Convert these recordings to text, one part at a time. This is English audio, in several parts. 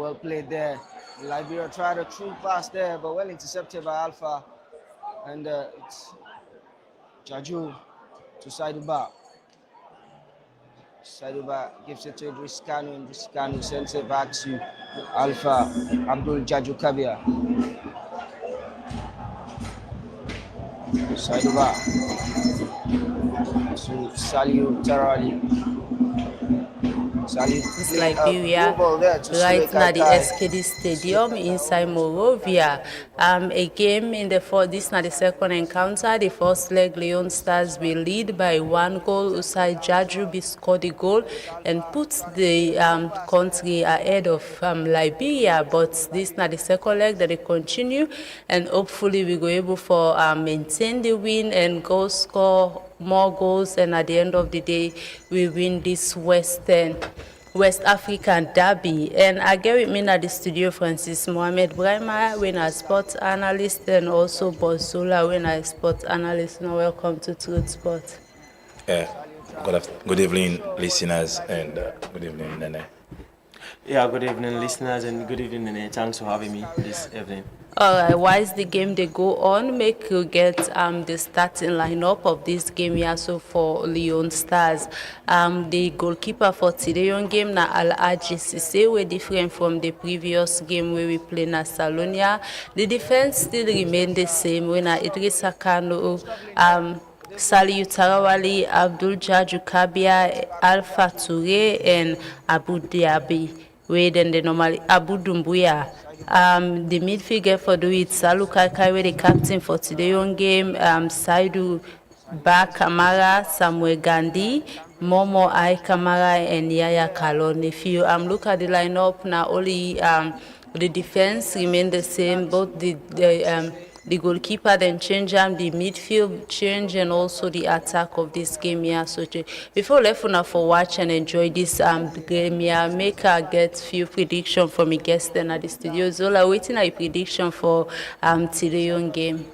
well played there. Liberia tried a true pass there, but well intercepted by Alpha. And it's Jaju to Saiduba. Saiduba gives it to Idris Kanu, and Idris Kanu sends it back to Alpha Abdul Jaju Kabia. Saiduba to Saliu Tarali. It's Liberia right now the SKD Stadium inside Monrovia. A game in this now the second encounter. The first leg, Leone Stars will lead by 1 goal. Usai Jaju scored the goal and puts the country ahead of Liberia. But this now the second leg that they continue, and hopefully we go able for maintain the win and go score more goals, and at the end of the day we win this West African derby. And I get with me at the studio Francis Mohamed Brahima, when a sports analyst, and also Bozola, when a sports analyst. Now welcome to Truth Sport. Good evening, listeners, and good evening, Nenneh. Yeah, good evening, listeners, and good evening, Nenneh. Thanks for having me this evening. All right, whilst the game they go on, make you get the starting lineup of this game here. So for Leone Stars, the goalkeeper for today's game na Al-Aji Sise, we different from the previous game where we play na Salonia. The defense still remain the same. When Idris Kanu, Saliu Tarawali, Abdul Jaju Kabia, Alpha Toure, and Abu Diaby. Where then the normally Abu Dumbuya. The midfielder for do it, Salu Kaikai, the captain for today's game, Saidu Ba Kamara, Samuel Gandhi, Momo Ai Kamara, and Yaya Kalon. If you look at the lineup now, only the defense remain the same, both the goalkeeper then change the midfield change, and also the attack of this game here. So before left now for watch and enjoy this game here, make get few prediction from my guests then at the studio. Zola, waiting a prediction for today's game.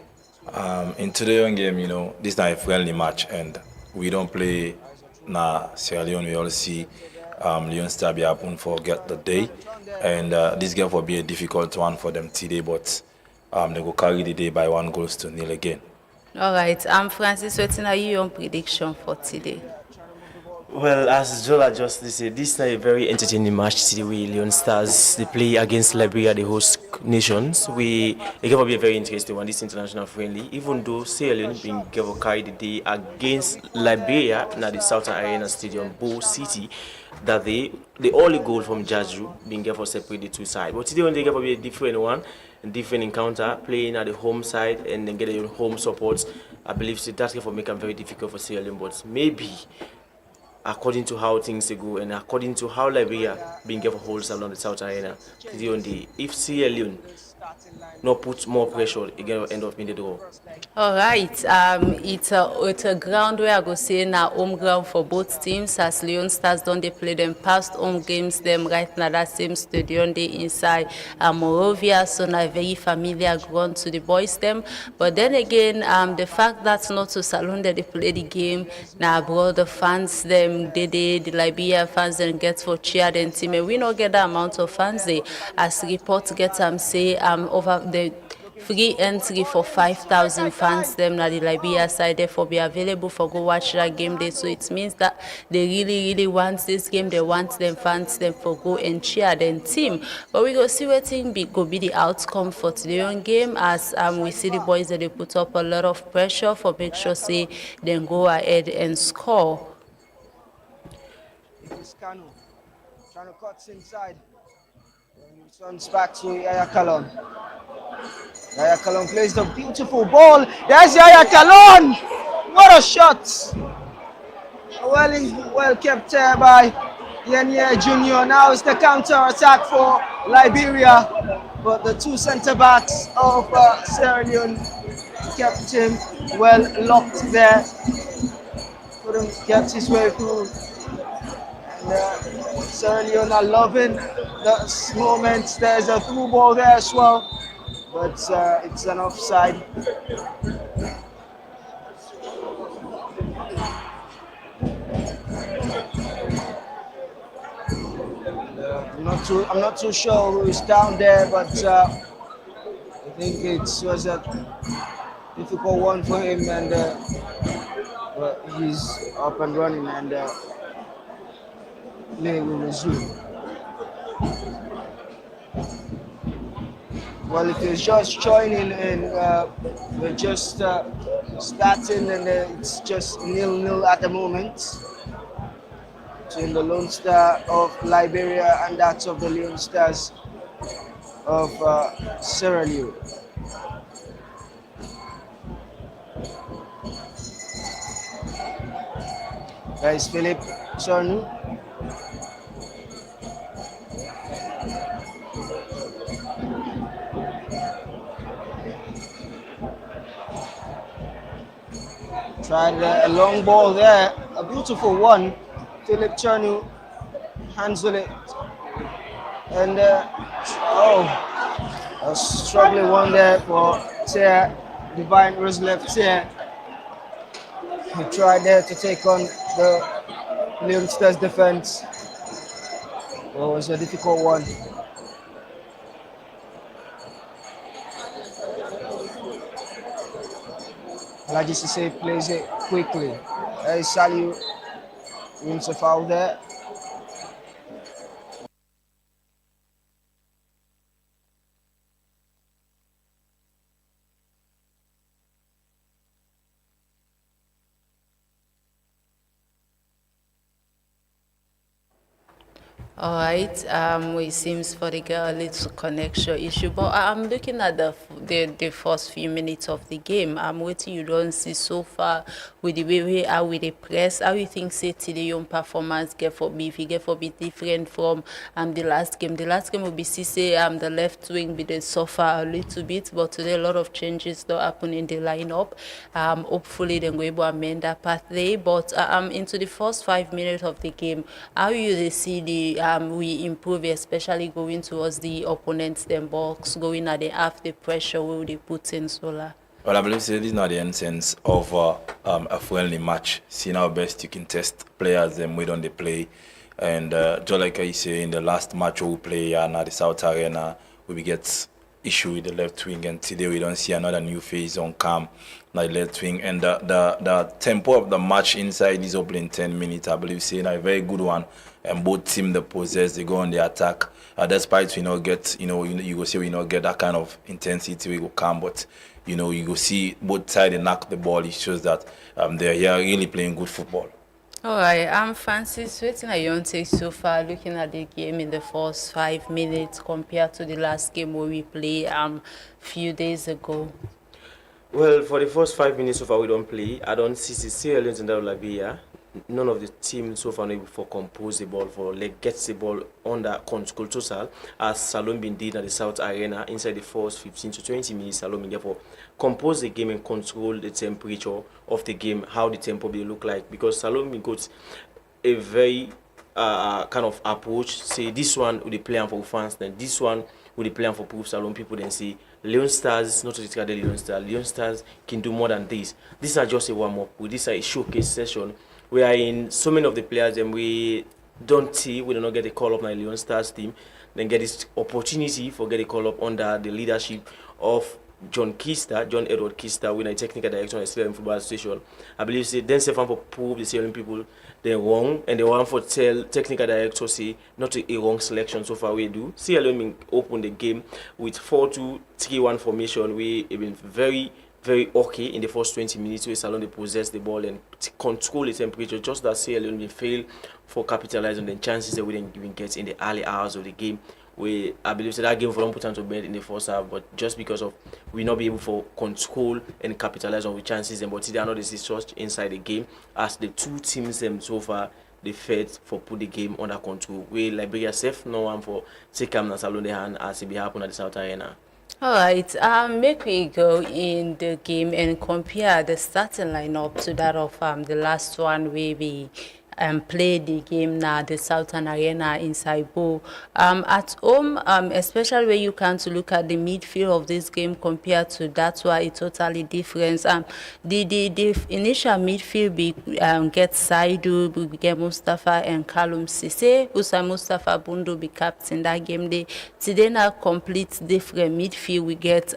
In today's game, this is not a friendly match, and we don't play na Sierra Leone. We all see Leone Star be happen forget the day, and this game will be a difficult one for them today, but they go carry the day by 1-0 again. All right, Francis, what are your prediction for today? Well, as Zola just said, this is a very entertaining match today. Leone Stars, they play against Liberia, the host nations. It will be a very interesting one, this international friendly. Even though Sierra Leone being carry the day against Liberia at the Southern Arena Stadium, Bo City, that the only goal from Jaju being given separate the two sides. But today they will be a different one, a different encounter, playing at the home side and then getting home support. I believe that's going to make it very difficult for Sierra Leone, but maybe according to how things go and according to how Liberia being given holds along the South Arena, if Sierra Leone not put more pressure, again will end up in the draw. All right, it's a ground where I go say now home ground for both teams. As Leone Stars don't they play them past home games them right now that same stadium they inside Monrovia, so now very familiar ground to the boys them. But then again, the fact that not to Salon that they play the game now abroad, the fans them the Liberia fans then get for cheer then team, and we not get that amount of fans they as reports get say over the free entry for 5,000 fans them na the Liberia side therefore be available for go watch that game day. So it means that they really want this game. They want them fans them for go and cheer them team. But we go see what thing go be the outcome for today's game, as we see the boys that they put up a lot of pressure for make sure say then go ahead and score. Kanu trying to cut inside. Returns back to Yaya Kalon. Yaya Kalon plays the beautiful ball. There's Yaya Kalon! What a shot! Well kept there by Nenneh Jr. Now it's the counter attack for Liberia, but the two centre backs of Sierra Leone kept him well locked there. Couldn't get his way through. Sierra Leone are loving this moment. There's a through ball there as well, but it's an offside. I'm not too sure who is down there, but I think it was a difficult one for him, and but he's up and running, and play will resume. Well, if you're just joining and we're just starting, and it's just 0-0 at the moment between the Lone Star of Liberia and that of the Leone Stars of Sierra Leone. There is Philip Sornu. Tried a long ball there, a beautiful one. Philip Chernu handled it, and a struggling one there for Tia, Divine Rooslev Tia. He tried there to take on the Leone Stars defense. Well, it was a difficult one. Alaji Sise plays it quickly. There is Saliu wins a foul there. All right. It seems for the girl a little connection issue, but I'm looking at the first few minutes of the game. I'm waiting. You don't see so far with the way we are with the press. How you think say today your performance get for me? If you get for be different from the last game. The last game will be say the left wing be the suffer a little bit, but today a lot of changes that happen in the lineup. Hopefully they're going to amend that pathway. But into the first 5 minutes of the game, how you see the we improve, especially going towards the opponents, them box, going at the half the pressure we they put in Solar. Well, I believe this is not the essence of a friendly match. Seeing how best you can test players them we don't they play. And just like I say, in the last match we play at the South Arena, we get issue with the left wing, and today we don't see another new phase on cam, like left wing. And the tempo of the match inside these opening 10 minutes, I believe, saying a very good one. And both teams the possess, they go on the attack. Despite we not get, you go see we not get that kind of intensity we go come, but you go see both sides they knock the ball. It shows that they're here really playing good football. All right, Francis, waiting at your take so far, looking at the game in the first 5 minutes compared to the last game where we played few days ago. Well, for the first 5 minutes so far we don't play. I don't see Sierra Leone and Liberia. None of the teams so far not able to compose the ball for gets the ball under control total as Salome been did at the South Arena inside the first 15 to 20 minutes. Salome therefore compose the game and control the temperature of the game, how the tempo will look like, because Salome got a very kind of approach. Say this one with the plan for fans, then this one with the plan for proof. Salome people then say Leone Stars, not to discard the Leone Stars. Leone Stars can do more than this. These are just a warm up. With this a showcase session. We are in so many of the players and we don't see, we do not get a call up my Leone Stars team, then get this opportunity for get a call up under the leadership of John Edward Kista, with a technical director of SLFA Football Association. I believe say then Stefan for prove the Sierra people they're wrong, and they want for tell technical director say not a wrong selection so far we do. Sierra Leone open the game with 4-2-3-1 formation. We have been very okay in the first 20 minutes where Salon they possess the ball and control the temperature, just that Sierra Leone will fail for capitalizing on the chances that we didn't even get in the early hours of the game. I believe that game for don't put on to bed in the first half, but just because of we not be able to control and capitalize on the chances, but they are not such inside the game as the two teams them so far they fed for put the game under control. We Liberia safe no one for take them as Salon the hand as it be happen at the South Arena. All right, make we go in the game and compare the starting lineup to that of the last one where we play the game now, the Southern Arena in Saibo. At home, especially when you can to look at the midfield of this game compared to that one, it's totally different. The initial midfield get Saidu, we get Mustafa and Kalum Sise. Usa Mustafa Bundu be captain that game day. Today now complete different midfield. We get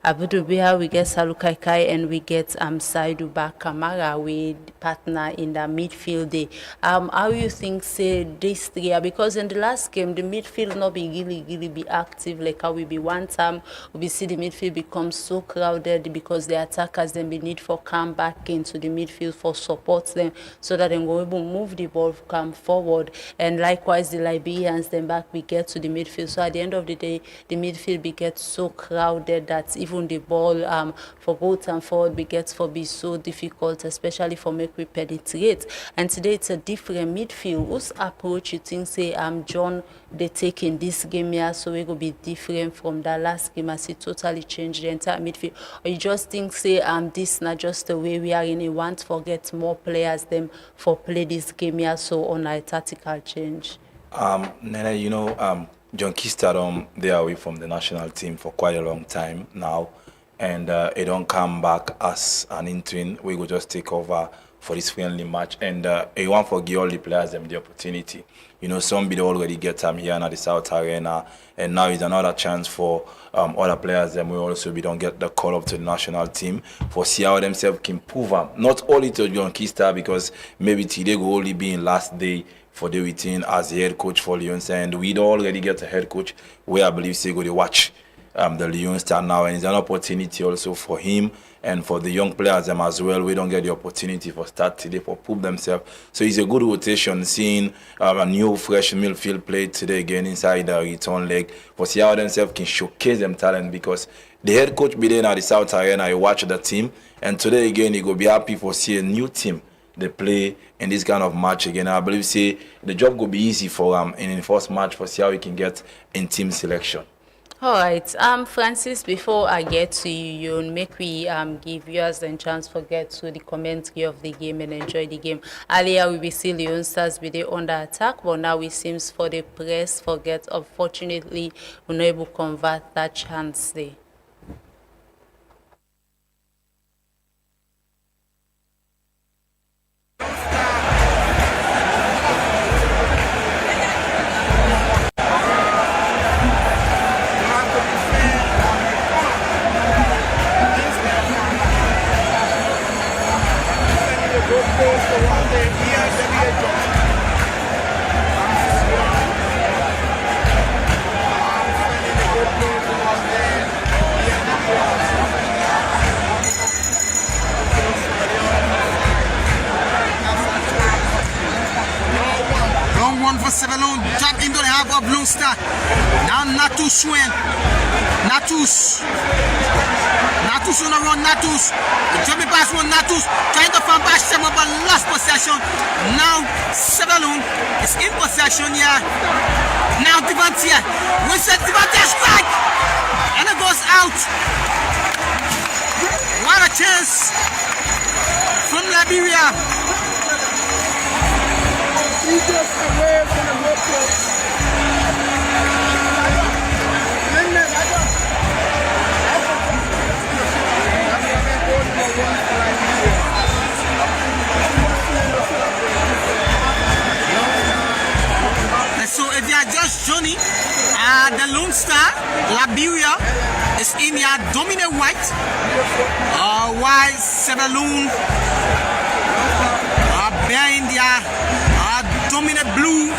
Abudu Biha, we get Salu Kaikai, and we get Saidu Bakamara, we partner in the midfield day. How you think say this three? Because in the last game the midfield not be really be active like how we be one time. We see the midfield become so crowded because the attackers then be need for come back into the midfield for support them so that they will able to move the ball come forward. And likewise the Liberians then back we get to the midfield. So at the end of the day the midfield be get so crowded that even the ball for both and forward begets for be so difficult, especially for make we penetrate. And today it's a different midfield. Whose approach you think say John they take in this game here so it will be different from the last game as it totally changed the entire midfield? Or you just think say this not just the way we are in a want to forget more players them for play this game here so on a tactical change? Nenneh, you know, John Key started they are away from the national team for quite a long time now, and it don't come back as an interim. We will just take over for this friendly match, and I want to give all the players them the opportunity. You know, some bid already get them here at the South Arena, and now is another chance for other players them we also don't get the call up to the national team for see how themselves can prove up. Not only to John Key because maybe today will only be in last day for the routine as the head coach for Leone, and we already get a head coach where I believe say go to watch the Leone Star now, and it's an opportunity also for him and for the young players them as well. We don't get the opportunity for start today for prove themselves. So it's a good rotation seeing a new fresh midfield play today again inside the return leg for see how themselves can showcase them talent, because the head coach be there at the South Arena, I watch the team, and today again he go be happy for see a new team they play in this kind of match again. I believe say the job will be easy for in the first match for see how we can get in team selection. All right, Francis, before I get to you, make we give viewers a chance to get to the commentary of the game and enjoy the game. Earlier we see Leone Stars be there under attack, but now it seems for the press forget. Unfortunately, we're not able to convert that chance there. Jump into the half of Leone Star. Now Natus win. Natus on the run. Natus jumping past one. Natus trying to find back some but lost possession. Now Sebalun is in possession here. Now Divantia. We said Divantia strike and it goes out. What a chance from Liberia. He just away from the local. So if you are just joining, the Leone Star, Liberia is in your dominant white, while Sebalun are bearing their dominant blue.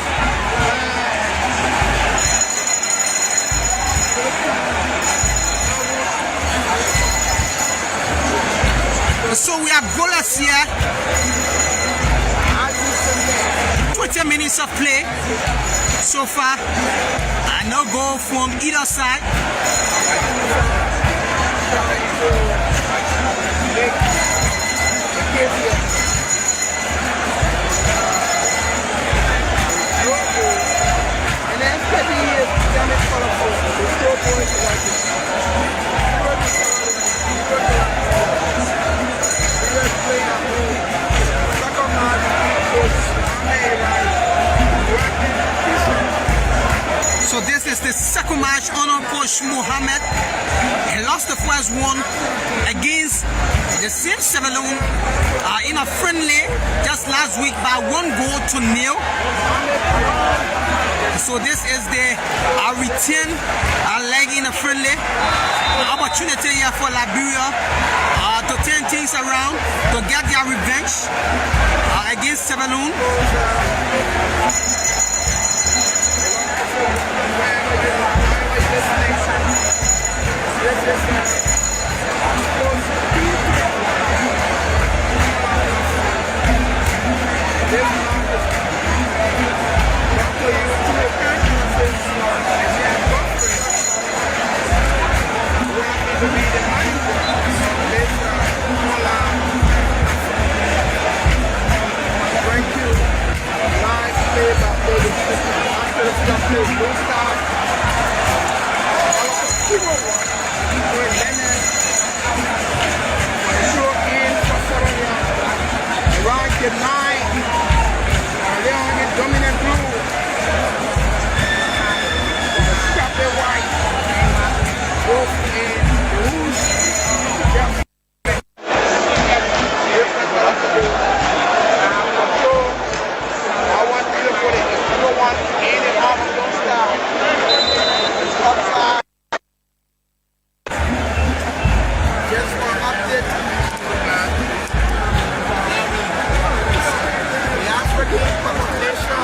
So we have goalless here. 20 minutes of play so far, and no goal from either side. So this is the second match under Coach Mohammed. He lost the first one against the same Sierra in a friendly just last week by 1-0. So this is the return leg in a friendly opportunity here for Liberia to turn things around, to get their revenge against Sierra Leone. Leone dominant blue. Scape white. Both in the woods. I want to put it. You don't want any half of those style. It's upside. Just for an update. The African population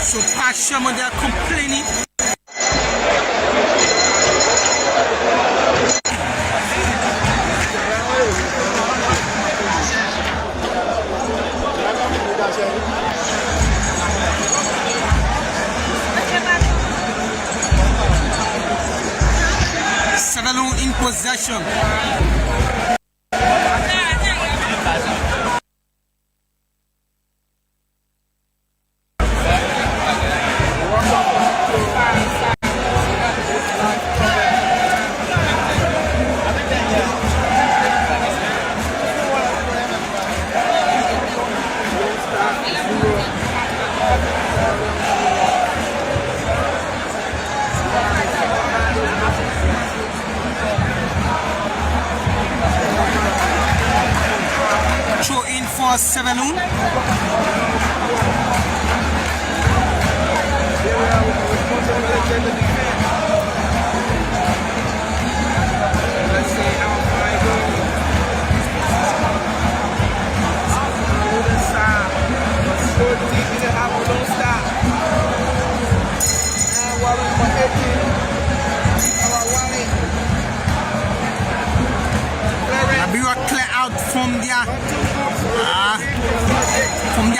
so Pashama, they're complaining. Sierra Leone in possession. Throw in for Sierra Leone. Liberia clear out from their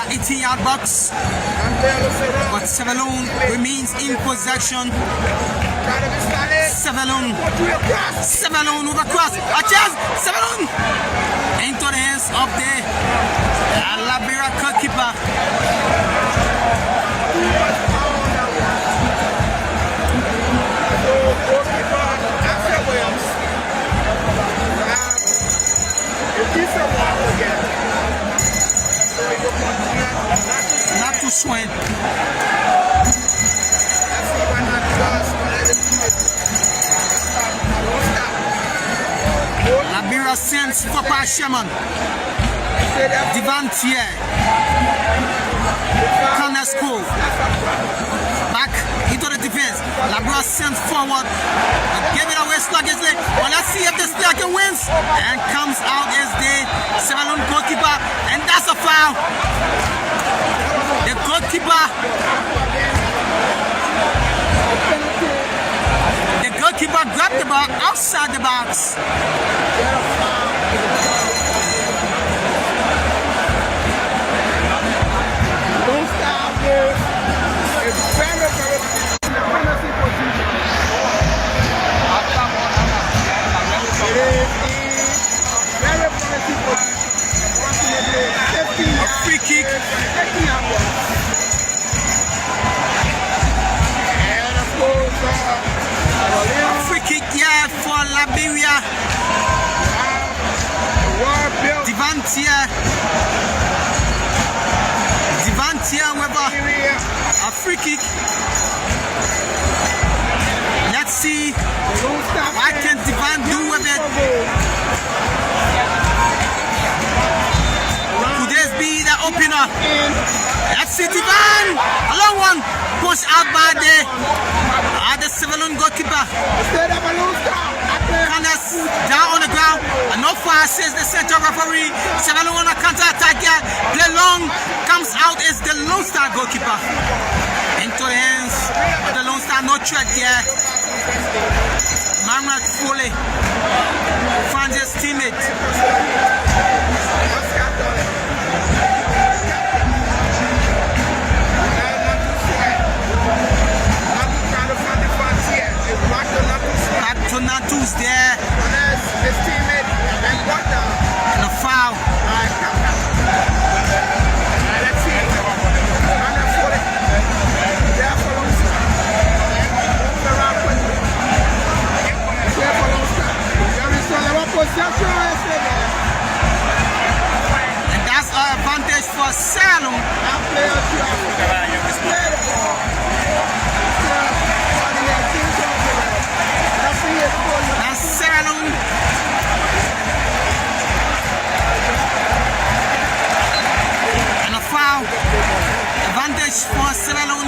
18-yard box, but Sierra Leone remains in possession. Sierra Leone over cross, a chance, Sierra Leone into the hands of the Liberia goalkeeper. Not to swing. Liberia sends Papa Shaman. Divantier. Canesco. Back into the defense. Liberia sends forward. Give it away, slug his leg. Well, let's see if the Stalker wins. And comes out as the Sierra Leone goalkeeper. And that's a foul. The goalkeeper grabbed the ball outside the box. Don't stop this. It's very, very Devantier with a free kick. Let's see what can Divan do with it. Could this be the opener? Let's see Divan. A long one. Push out by the Sierra goalkeeper. Canas down on the ground. And no far says the center referee. Sierra Leone on a counter attack here. Play long. Comes out is the Lone Star goalkeeper. Into the hands of the Lone Star. No threat there. Margaret Foley finds his teammate. Back to Natus there. His teammate and a foul. Let's see. And that's our advantage for Sierra Leone. That's Sierra Leone. And a foul. Advantage for Sierra Leone,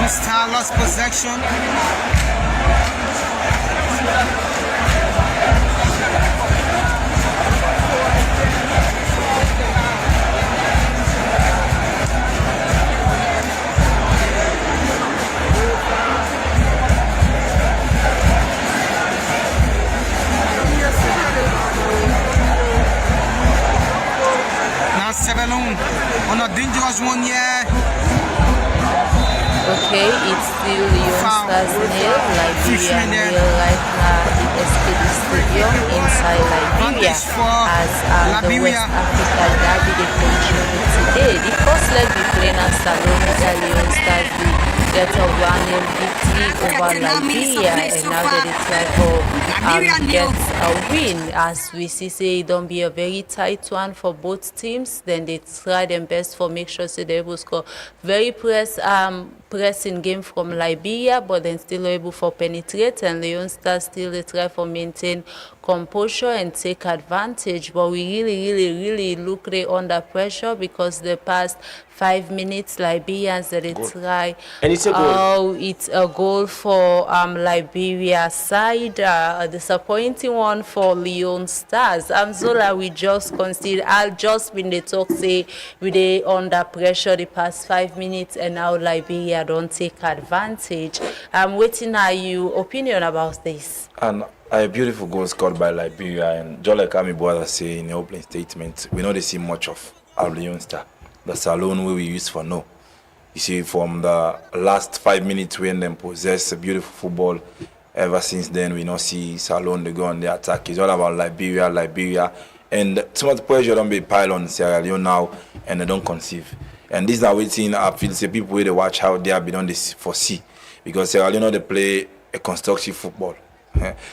Star lost possession. Now Sierra Leone on a dangerous one here. Okay, it's still Leone Stars nil. Liberia nil right now in SKD Stadium inside Liberia as the West Africa Derby they continue today. The first leg we play now Salone Leone Stars will get a 1-0 victory over Liberia and now they try for get a win. As we see it don't be a very tight one for both teams. Then they try their best for make sure they will score very pressing game from Liberia, but then still able for penetrate, and Leone Stars still they try for maintain composure and take advantage. But we really look they under pressure because the past 5 minutes Liberians that they try. And it's a goal. Oh, it's a goal for Liberia side. A disappointing one for Leone Stars. Zola, we just concede. I'll just been the talk say we they under pressure the past 5 minutes, and now Liberia don't take advantage. I'm waiting on your opinion about this. And a beautiful goal scored by Liberia, and just like Ami Boada say in the opening statement, we don't see much of our Leone Star. The Salone where we use for no. You see, from the last 5 minutes when them possess a beautiful football, ever since then we don't see Salone they go on the attack. It's all about Liberia, and too much pressure don't be piled on Sierra Leone now, and they don't conceive. And this is now waiting. I feel say people where they watch how they have been on this foresee, because Sierra Leone they play a constructive football.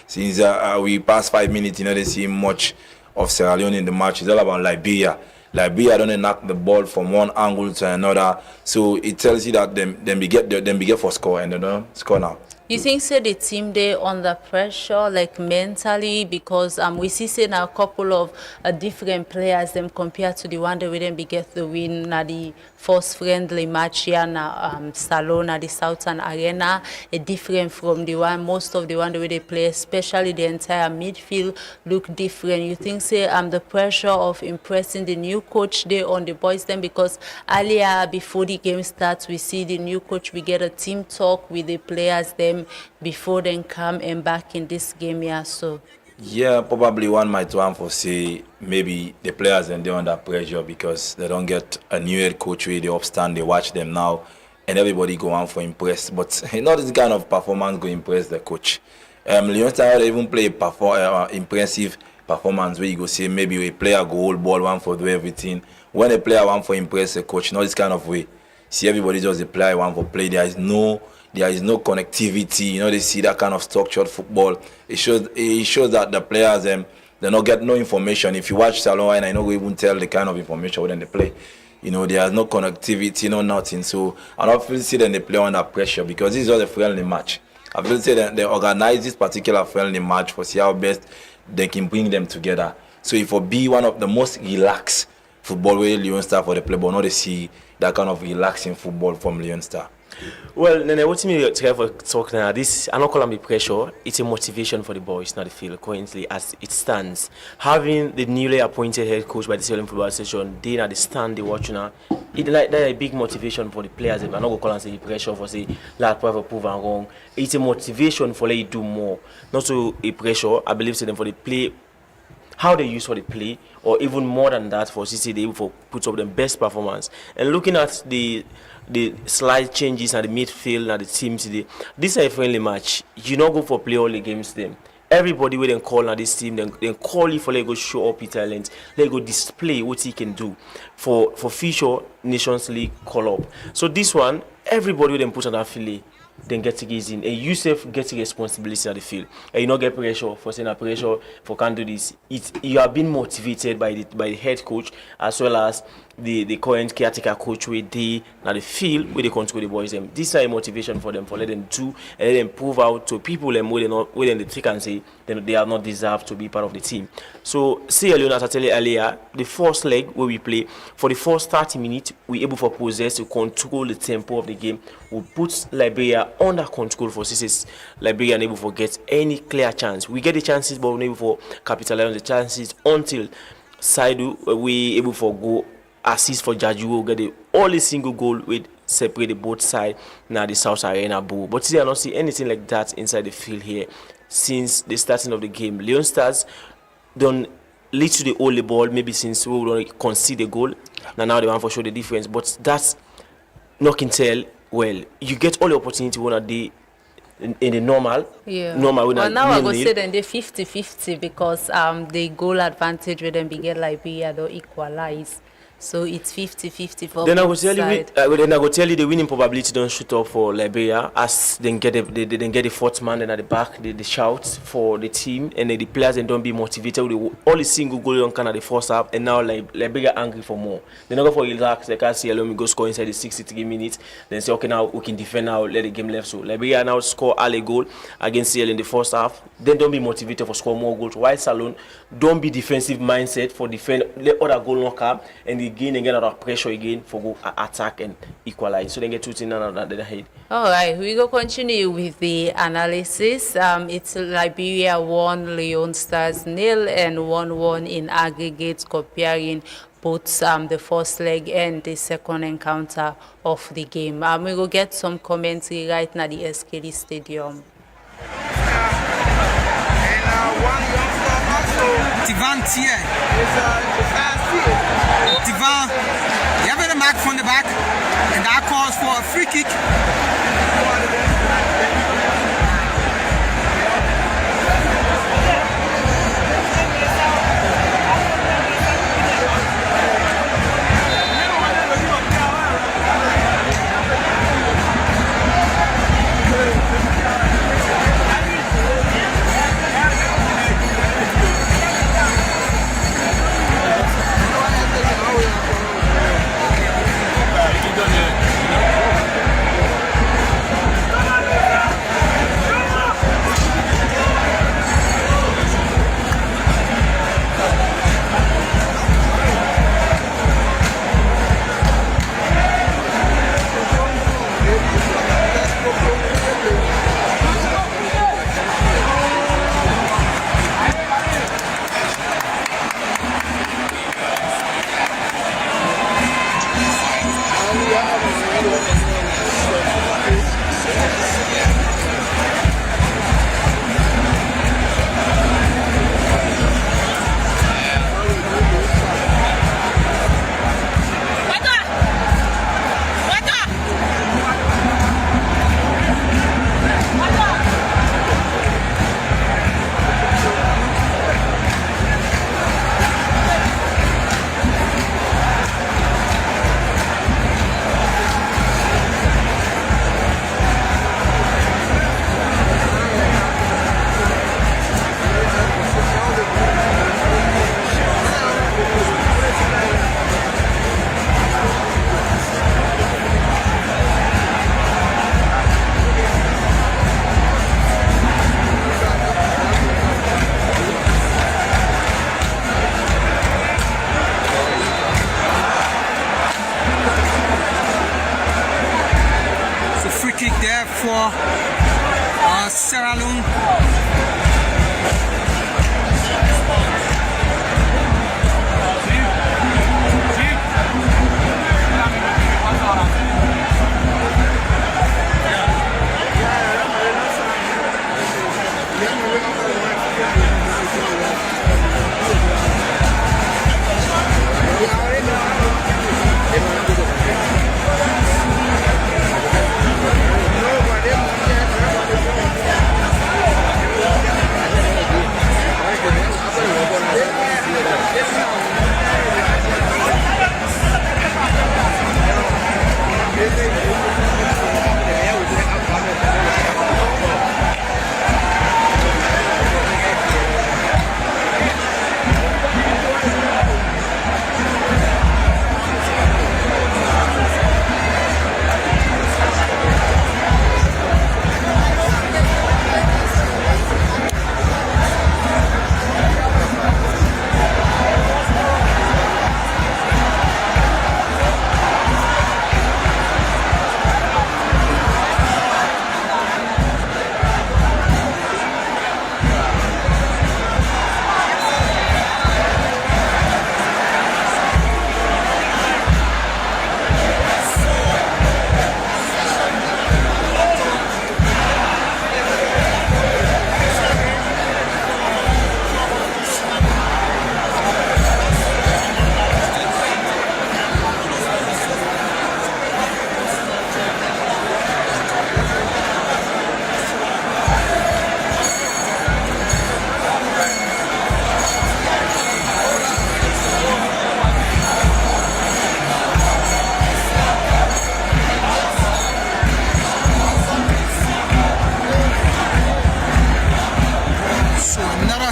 Since we passed 5 minutes, you know, they see much of Sierra Leone in the match. It's all about Liberia. Liberia don't knock the ball from one angle to another, so it tells you that them be get for score and they don't score now. You think say the team they under pressure like mentally because we see say now a couple of different players them compared to the one that we didn't be get the win na the first friendly match here na Salone at the Southern Arena, a different from the one most of the one that we they play, especially the entire midfield look different. You think say the pressure of impressing the new coach there on the boys then because earlier before the game starts we see the new coach we get a team talk with the players them before they come and back in this game here. So yeah, probably one might want for say maybe the players and they're under pressure because they don't get a new head coach where they upstand, they watch them now and everybody go on for impress. But not this kind of performance go impress the coach. Leone Stars even play impressive performance where you go say maybe a player go hold ball one for do everything. When a player want for impress the coach, not this kind of way. See everybody just a player one for play. There is no connectivity. You know, they see that kind of structured football. It shows that the players they not get no information. If you watch Salone, and I know we even tell the kind of information when they play. You know, there's no connectivity, no nothing. So I don't feel see them they play under pressure because this is just a friendly match. I feel say that they organize this particular friendly match for see how best they can bring them together. So it will be one of the most relaxed football way Leone Stars for the play, but not to see that kind of relaxing football from Leone Stars. Well, Nenneh, what me try for talk now? This I not call it pressure. It's a motivation for the boys, not the field. Currently, as it stands, having the newly appointed head coach by the Sierra Leone Football Association, they at the stand, they watch now. It like that a big motivation for the players. I'm not gonna call and say pressure for say like prove and wrong. It's a motivation for they do more, not so a pressure. I believe to them for the play. How they use for the play, or even more than that, for CC they able to put up the best performance. And looking at the slight changes at the midfield and the team today, this is a friendly match. You not go for play all the games them. Everybody will then call on this team, then call you for let go show up his talent, let go display what he can do for future Nations League call up. So this one, everybody will then put on that fillet. Then get to get in and you self get the responsibility at the field and you not get pressure for saying a pressure for can do this. You are being motivated by the head coach as well as the current caretaker coach where they now the field where they control the boys them. This is a motivation for them for let them do and let them prove out to people them where they take and say then they are not deserved to be part of the team. So see Leone, as I tell you earlier, the first leg where we play for the first 30 minutes we able for possess to control the tempo of the game. We put Liberia under control for CC's Liberia unable to get any clear chance. We get the chances but unable for capitalize on the chances until Saidu we able for go assist for Jaju get the only single goal with separate the both side now the South Arena Bull. But see I not see anything like that inside the field here since the starting of the game. Leone Stars don't lead to the only ball maybe since we don't concede the goal. Now they want for show the difference, but that's not can tell. Well, you get all the opportunity when a day in the normal. yeah. Normal. Well, now I go say then they 50-50 because the goal advantage with them get Liberia don't equalize. So it's 50-50 for then I both will tell side. you. Then I will tell you the winning probability don't shoot up for Liberia as they get the fourth man and at the back they shout for the team and then the players and don't be motivated with all the single goal on can at the first half and now Liberia angry for more. They not go for relax. They can't see alone go score inside the 63 minutes. Then say okay now we can defend now let the game left. So Liberia now score all a goal against CL in the first half. Then don't be motivated for score more goals. While Salone don't be defensive mindset for defend let other goal knock up and again and get out of pressure again for go attack and equalize. So they get 2 things on the head. All right, we go continue with the analysis. It's Liberia 1, Leone Stars 0 and 1-1 in aggregate comparing both the first leg and the second encounter of the game. We will get some commentary right now at the SKD Stadium. Tivan Thier. Tivan, you have the mark from the back, and that calls for a free kick. for Sierra Leone.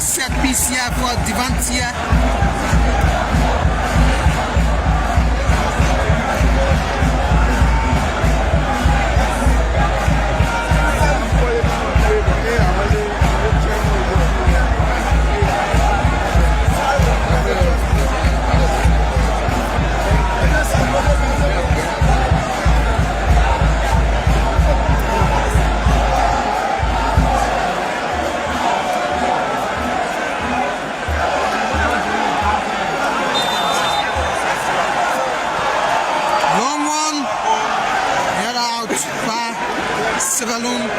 Set piece here for Divantia. Sierra Leone.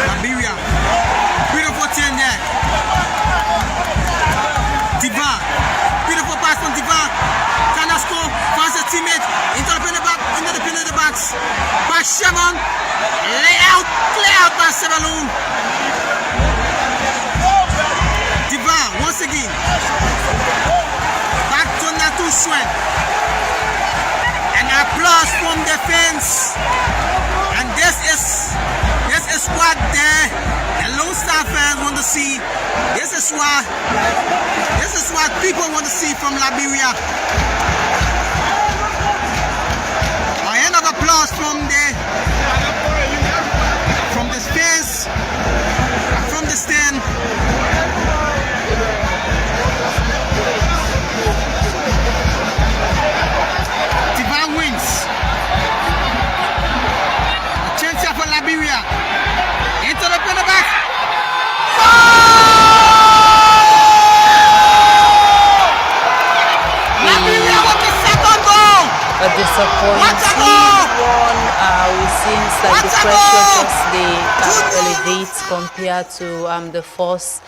Liberia, beautiful team there. Diva, beautiful pass from Diva. Canasco finds a teammate into the box. By Shimon, clear out by Sierra Leone. Diva once again. Back to Natu Swen. An applause from the fans. And this is what the Lone Star fans want to see. This is what people want to see from Liberia. A hand of applause from the fans, from the stand. elevates compared to the first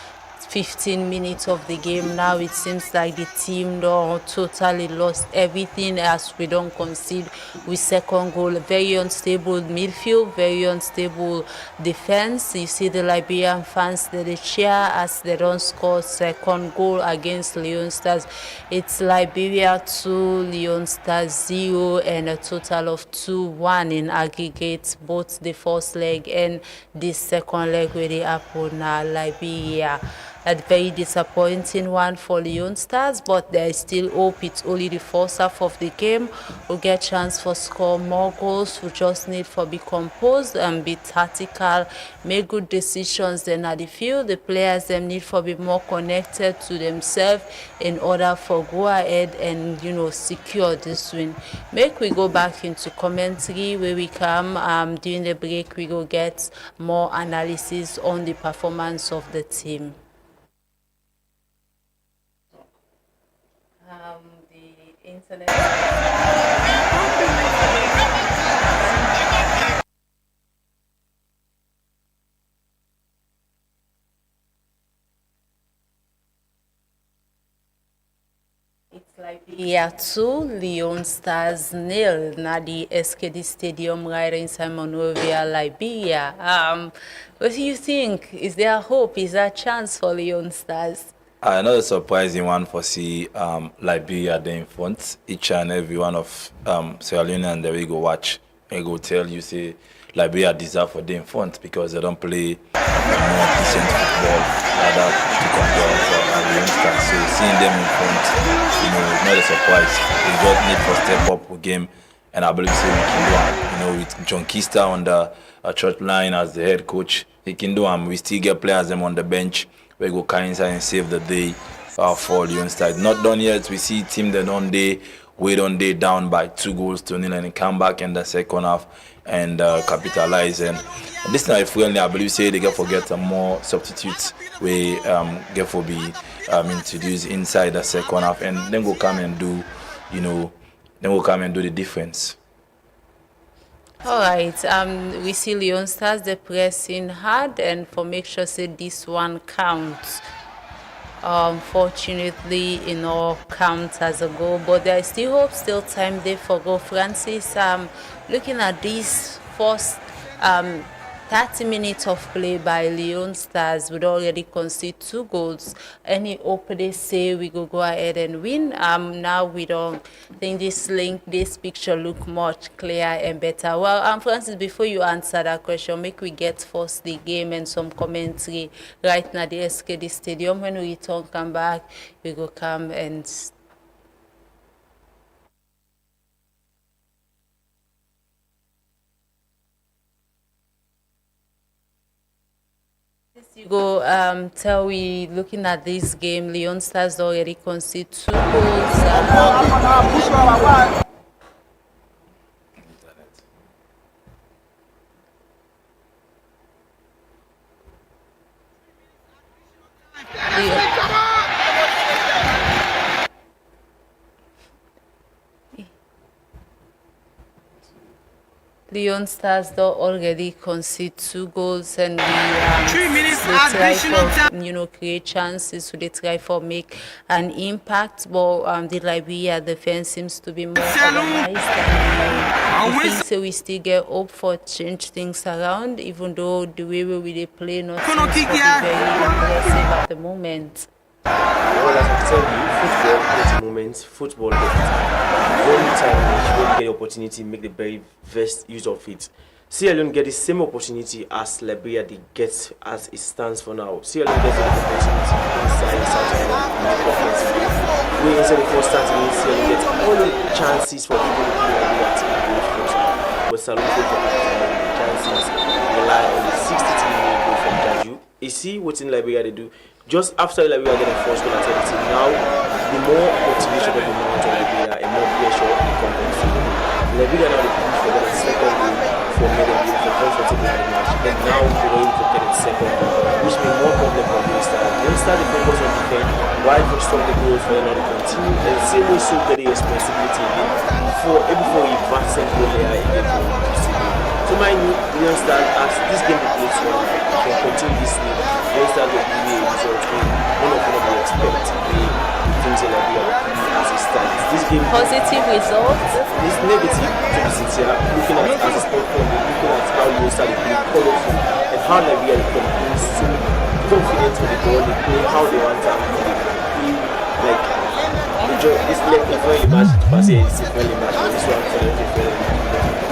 15 minutes of the game. Now it seems like the team don't totally lost everything as we don't concede with second goal. Very unstable midfield, very unstable defense. You see the Liberian fans they cheer as they don't score second goal against Leone Stars. It's Liberia 2, Leone Stars 0, and a total of 2-1 in aggregate, both the first leg and the second leg where they happen Liberia. A very disappointing one for Leone Stars, but there is still hope. It's only the first half of the game. We'll get chance for score more goals. We just need for be composed and be tactical, make good decisions. Then at the field, the players them need for be more connected to themselves in order for go ahead and secure this win. Make we go back into commentary where we come during the break. We go get more analysis on the performance of the team. The internet. It's Liberia 2, Leone Stars 0. Now the SKD Stadium right inside Monrovia, Liberia. What do you think? Is there hope? Is there a chance for Leone Stars? Another surprising one for Liberia there in front. Each and every one of Sierra Leone and there we go watch and go tell you say Liberia deserve for them in front because they don't play more decent football rather to compare for Leone Stars. So seeing them in front, it's not a surprise. They just need to step up a game, and I believe so we can do it. With John Kista on the church line as the head coach, he can do it. We still get players them on the bench. We go carry inside and save the day for Leone Stars. Not done yet. We see team that on day wait on day down by 2-0 and come back in the second half and capitalize. And this time friendly, I believe say they get forget some more substitutes we get for be introduced inside the second half and then go come and do the difference. All right, we see Leone Stars the pressing hard and for make sure say this one counts. Unfortunately, count as a goal, but there is still hope, still time there for goal. Francis, looking at this first 30 minutes of play by Leone Stars, we'd already conceded 2 goals. Any hope they say we go ahead and win? Now we don't think this picture look much clearer and better. Well, Francis, before you answer that question, make we get first the game and some commentary right now the SKD Stadium. When we come back, we go come and you go tell we looking at this game, Leone Stars already conceded 2 goals. Leone Stars though already conceded 2 goals and we 3 minutes they try additional time. for create chances, so they try for make an impact, but the Liberia defense seems to be more organized and we think so we still get hope for change things around, even though the way we play not seems to be very impressive at the moment. Well, as I tell you, football at the moment, football gets very time when you get the opportunity, make the very best use of it. Sierra Leone get the same opportunity as Liberia they get as it stands for now. Sierra Leone gets the opportunity inside the first 30 minutes, Sierra Leone gets all the chances for people to play Liberia team to go closer. But Salute for the chances rely on the 63-minute goal from Jaju. You see what in Liberia they do. Just after Liberia get the first goal at the team, now the more motivation of the moment of Liberia and more pressure they come on field. Liberia now they push for the second goal for Nenneh for comfortable in the match. And now they're going to get the second goal, which means more problem for Leone Stars. Leone Stars they focus on defense, while for stop the goals for another continue. And the same way so get the responsibility again for before you advance and go there again for So my new Leon Stars, as this game will play tomorrow, can continue this way. Leon Stars will give you a result one of what we expect. The things in Liberia as it stands. This game Positive results. is negative to be sincere. Looking at as a sport fan, looking at how Leon Stars is playing colorful and how Liberia is playing so confident with the ball, they play how they want to play like enjoy this like a friendly match. Per se, it's a friendly match, but this one for them is friendly.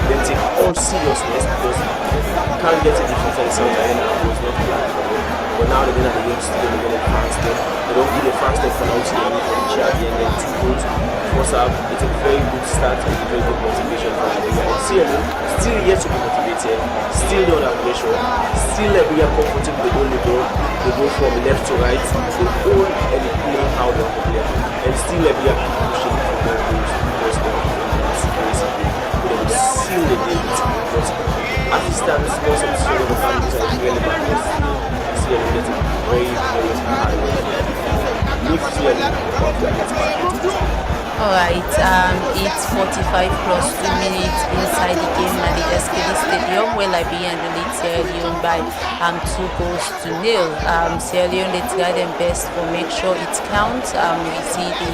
Then take all seriousness because you can't get a difference in South Arena was not planned for them. But now they're going to the young stadium, they're going to fans there. They don't give the fans there for now to the for the charge and then 2 goals. First half, it's a very good start and a very good motivation for Liberia. And CLO still yet to be motivated, still don't have pressure, still Liberia comfortable with all the ball. They go from left to right, they hold and they play how they want to play. And still Liberia pushing for more goals because they will seal the deal because as it stands, most of the sort of the families are really bad. CLO getting very, very hard. Leave CLO about that. Alright, it's 45 plus 2 minutes inside the game at the SKD Stadium where Liberia lead Sierra Leone by 2 goals to 0. Sierra Leone, they try their best to make sure it counts. We see the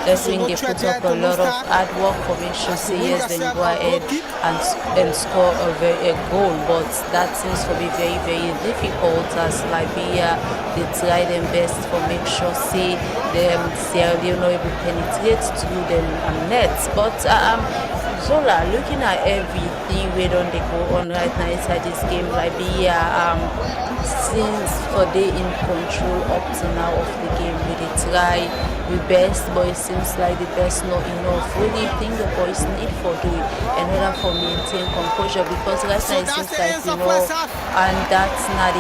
wrestling, they put up a lot of hard work for make sure yes, then go ahead and score a goal, but that seems to be very, very difficult as Liberia, they try their best to make sure Sierra Leone are able to penetrate to the nets. But Zola, looking at everything we don't go on right now inside this game, Liberia since for they in control up to now of the game, we they try the best, but it seems like the best not enough. What do you think the boys need for doing in order for maintain composure? Because right now it seems like and that's not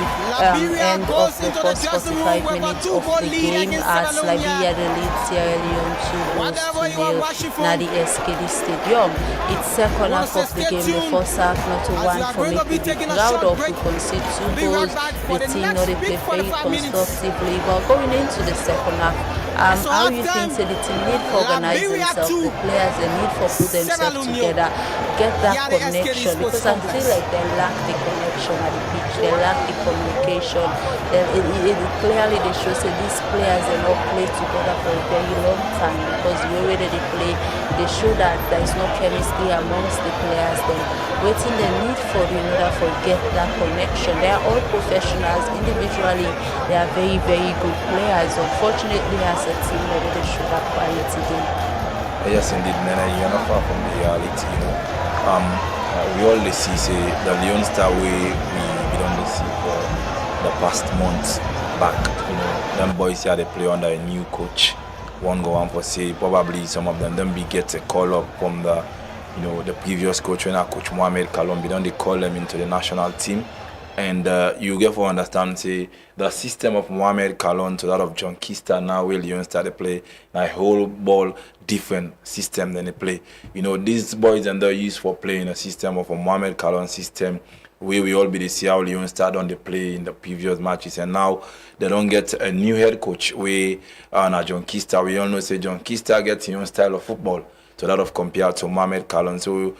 the end of the first 45 minutes of the game as Liberia the lead Sierra Leone 2 goals to 0 now the SKD Stadium. It's second half of the game, the first half not to one for me to be proud of. We concede 2 goals, the team not they play very constructively, but going into the second half, how do you think the team need to organize themselves, the players they need to put themselves together, get that connection, because I feel like they lack the connection at the pitch, they lack the communication. Clearly they show say these players they not play together for a very long time because the way that they play, they show that there is no chemistry amongst the players. Then waiting the need for in order to get that connection. They are all professionals individually. They are very, very good players. Unfortunately, as a team, they show that quality game. Yes, indeed, Nenneh, you're not far from the reality. We always see say the Leone Star we don't see for the past months back. Them boys here they play under a new coach. One go on for say probably some of them be get a call up from the the previous coach when Coach Mohamed Kalombi, then they call them into the national team. And you get to understand, say, the system of Mohamed Kalon to that of John Kista now where Leone started play a whole ball different system than they play. These boys and they're used for playing a system of a Mohamed Kalon system where we all be the see how Leone started on the play in the previous matches, and now they don't get a new head coach where John Kista. We all know say John Kista gets his own style of football to that of compared to Mohamed Kalon. So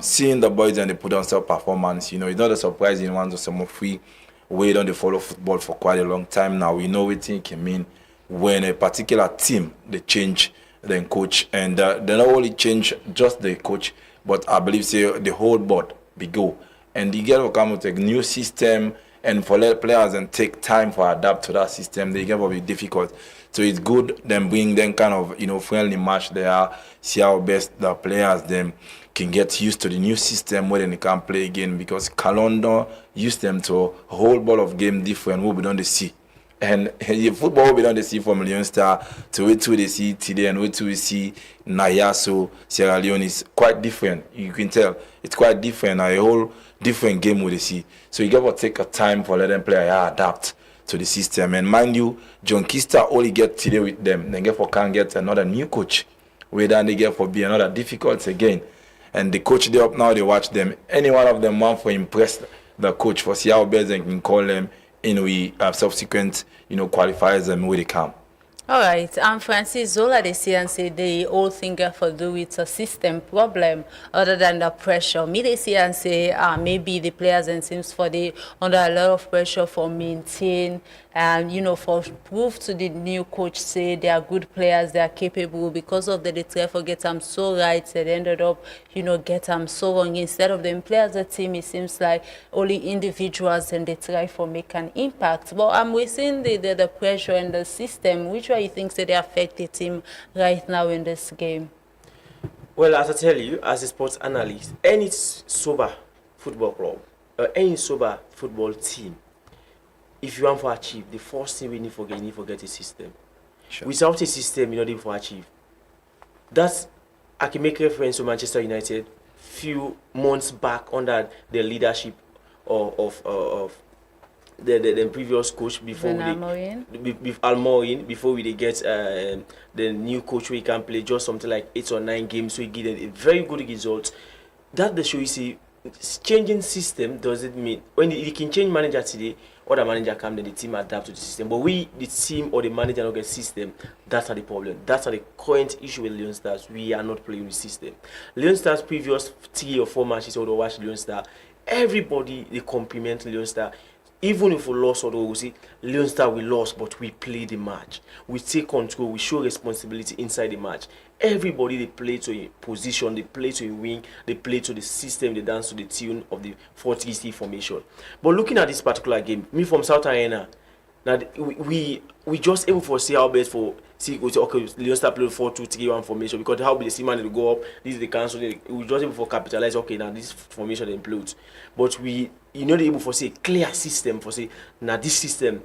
seeing the boys and they put on some performance, it's not a surprising one to some of we don't they follow football for quite a long time now. We know what it can mean when a particular team they change then coach, and they not only change just the coach, but I believe say the whole board be go. And the girl will come with a new system, and for let players and take time for adapt to that system, they get will be difficult. So it's good them bring them kind of friendly match there, see how best the players them can get used to the new system where they can play again, because Kalondon used them to a whole ball of game different what we don't see. And football we don't see from Leone Star to what they see today and what we see Nayaso, Sierra Leone is quite different. You can tell it's quite different. A whole different game we see. So you got to take a time for let them play adapt to the system. And mind you, John Kista only get today with them. Then can't get another new coach. Where then they get for be another difficult again. And the coach they up now they watch them. Any one of them want for impress the coach for see how best they can call them. We subsequent qualifiers them where they come. All right, Francis Zola, they say and say the whole thing got for do with a system problem other than the pressure. Me, they say and say maybe the players and teams for the under a lot of pressure for maintain and, you know, for prove to the new coach say they are good players, they are capable because of the they try for get them so right, they ended up, you know, get them so wrong. Instead of them play as a team, it seems like only individuals and they try for make an impact. But I'm within the pressure and the system. Which way you think that they affect the team right now in this game? Well, as I tell you, as a sports analyst, any sober football club or any sober football team, if you want to achieve, the first thing we need to get a system. Sure. Without a system, you're not able to achieve. That's, I can make reference to Manchester United few months back under the leadership of the previous coach before Almorin, before we get the new coach where he can play just something like 8 or 9 games, so he get a very good result. That the show you see, changing system doesn't mean when you can change manager today, other manager come, then the team adapt to the system. But we, the team or the manager, don't get system. That's the problem. That's the current issue with Leone Stars. We are not playing with system. Leone Stars previous 3 or 4 matches or watch Leone Star, everybody they compliment Leone Star. Even if we lost, or we see Leone Star we lost, but we play the match. We take control. We show responsibility inside the match. Everybody they play to a position, they play to a wing, they play to the system, they dance to the tune of the 4-3-3 formation. But looking at this particular game, me from South Arena, now we just able to see how best for see okay Leone Star play 4-2-3-1 formation because how they see man they go up, this is the cancel. We just able to capitalize. Okay, now this formation implodes, but we you know they able to see clear system for say now this system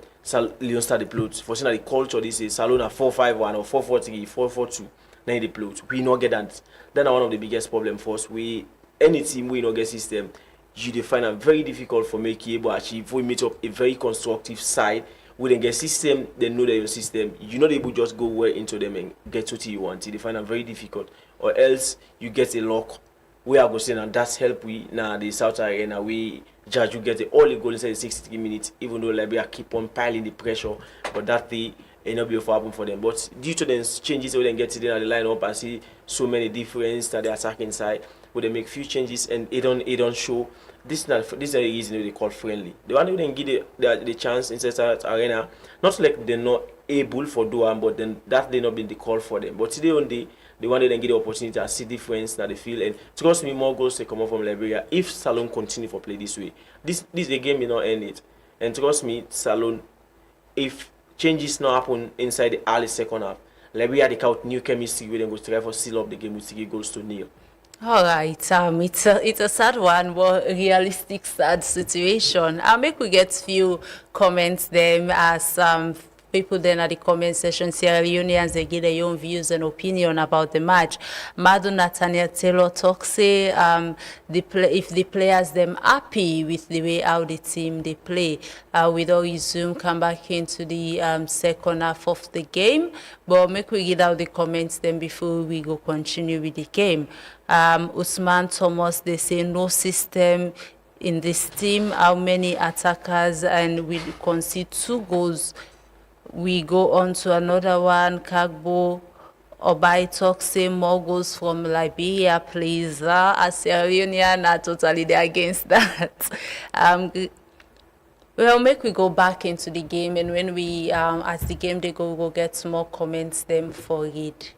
Leone Star deplodes for saying that the culture they say Salona 4-5-1 or 4-4-3, 4-4-2. Now they plot. We not get that. That's one of the biggest problem for us. We any team we not get system, you define it very difficult for make you able to achieve. We meet up a very constructive side. We then get system, they know that your system. You're not able to just go well into them and get what you want. You define it very difficult, or else you get a lock. We are going to say now that's help we now the South Arena we judge you get the only goal inside the 60 minutes. Even though Liberia keep on piling the pressure, but that the it not be able to happen for them. But due to the changes, we then get to the line up and see so many difference that the attacking side, where they make few changes and it don't show. This is the reason they call friendly. The one who then give the chance inside that arena, not like they're not able for doing, but then that they not been the call for them. But today on the one who then get the opportunity to see difference that they feel and trust me more goals to come up from Liberia if Salone continue for play this way. This the game may not end it. And trust me, Salone, if changes not happen inside the early second half, Liberia they count new chemistry we then go try for seal up the game with 3 goals to nil. All right, it's a sad one, but realistic sad situation. I'll make we get few comments them as people then at the comment section, Sierra Leoneans, they give their own views and opinion about the match. Madu Nathaniel Taylor talks say if the players them happy with the way how the team they play, we don't resume come back into the second half of the game. But make we get out the comments then before we go continue with the game. Usman Thomas, they say no system in this team. How many attackers and we concede 2 goals. We go on to another one. Kagbo Obai talks say more goals from Liberia, please. As Sierra Leonean are totally against that. Well, make we go back into the game, and when we as the game they go, we'll get more comments them for it.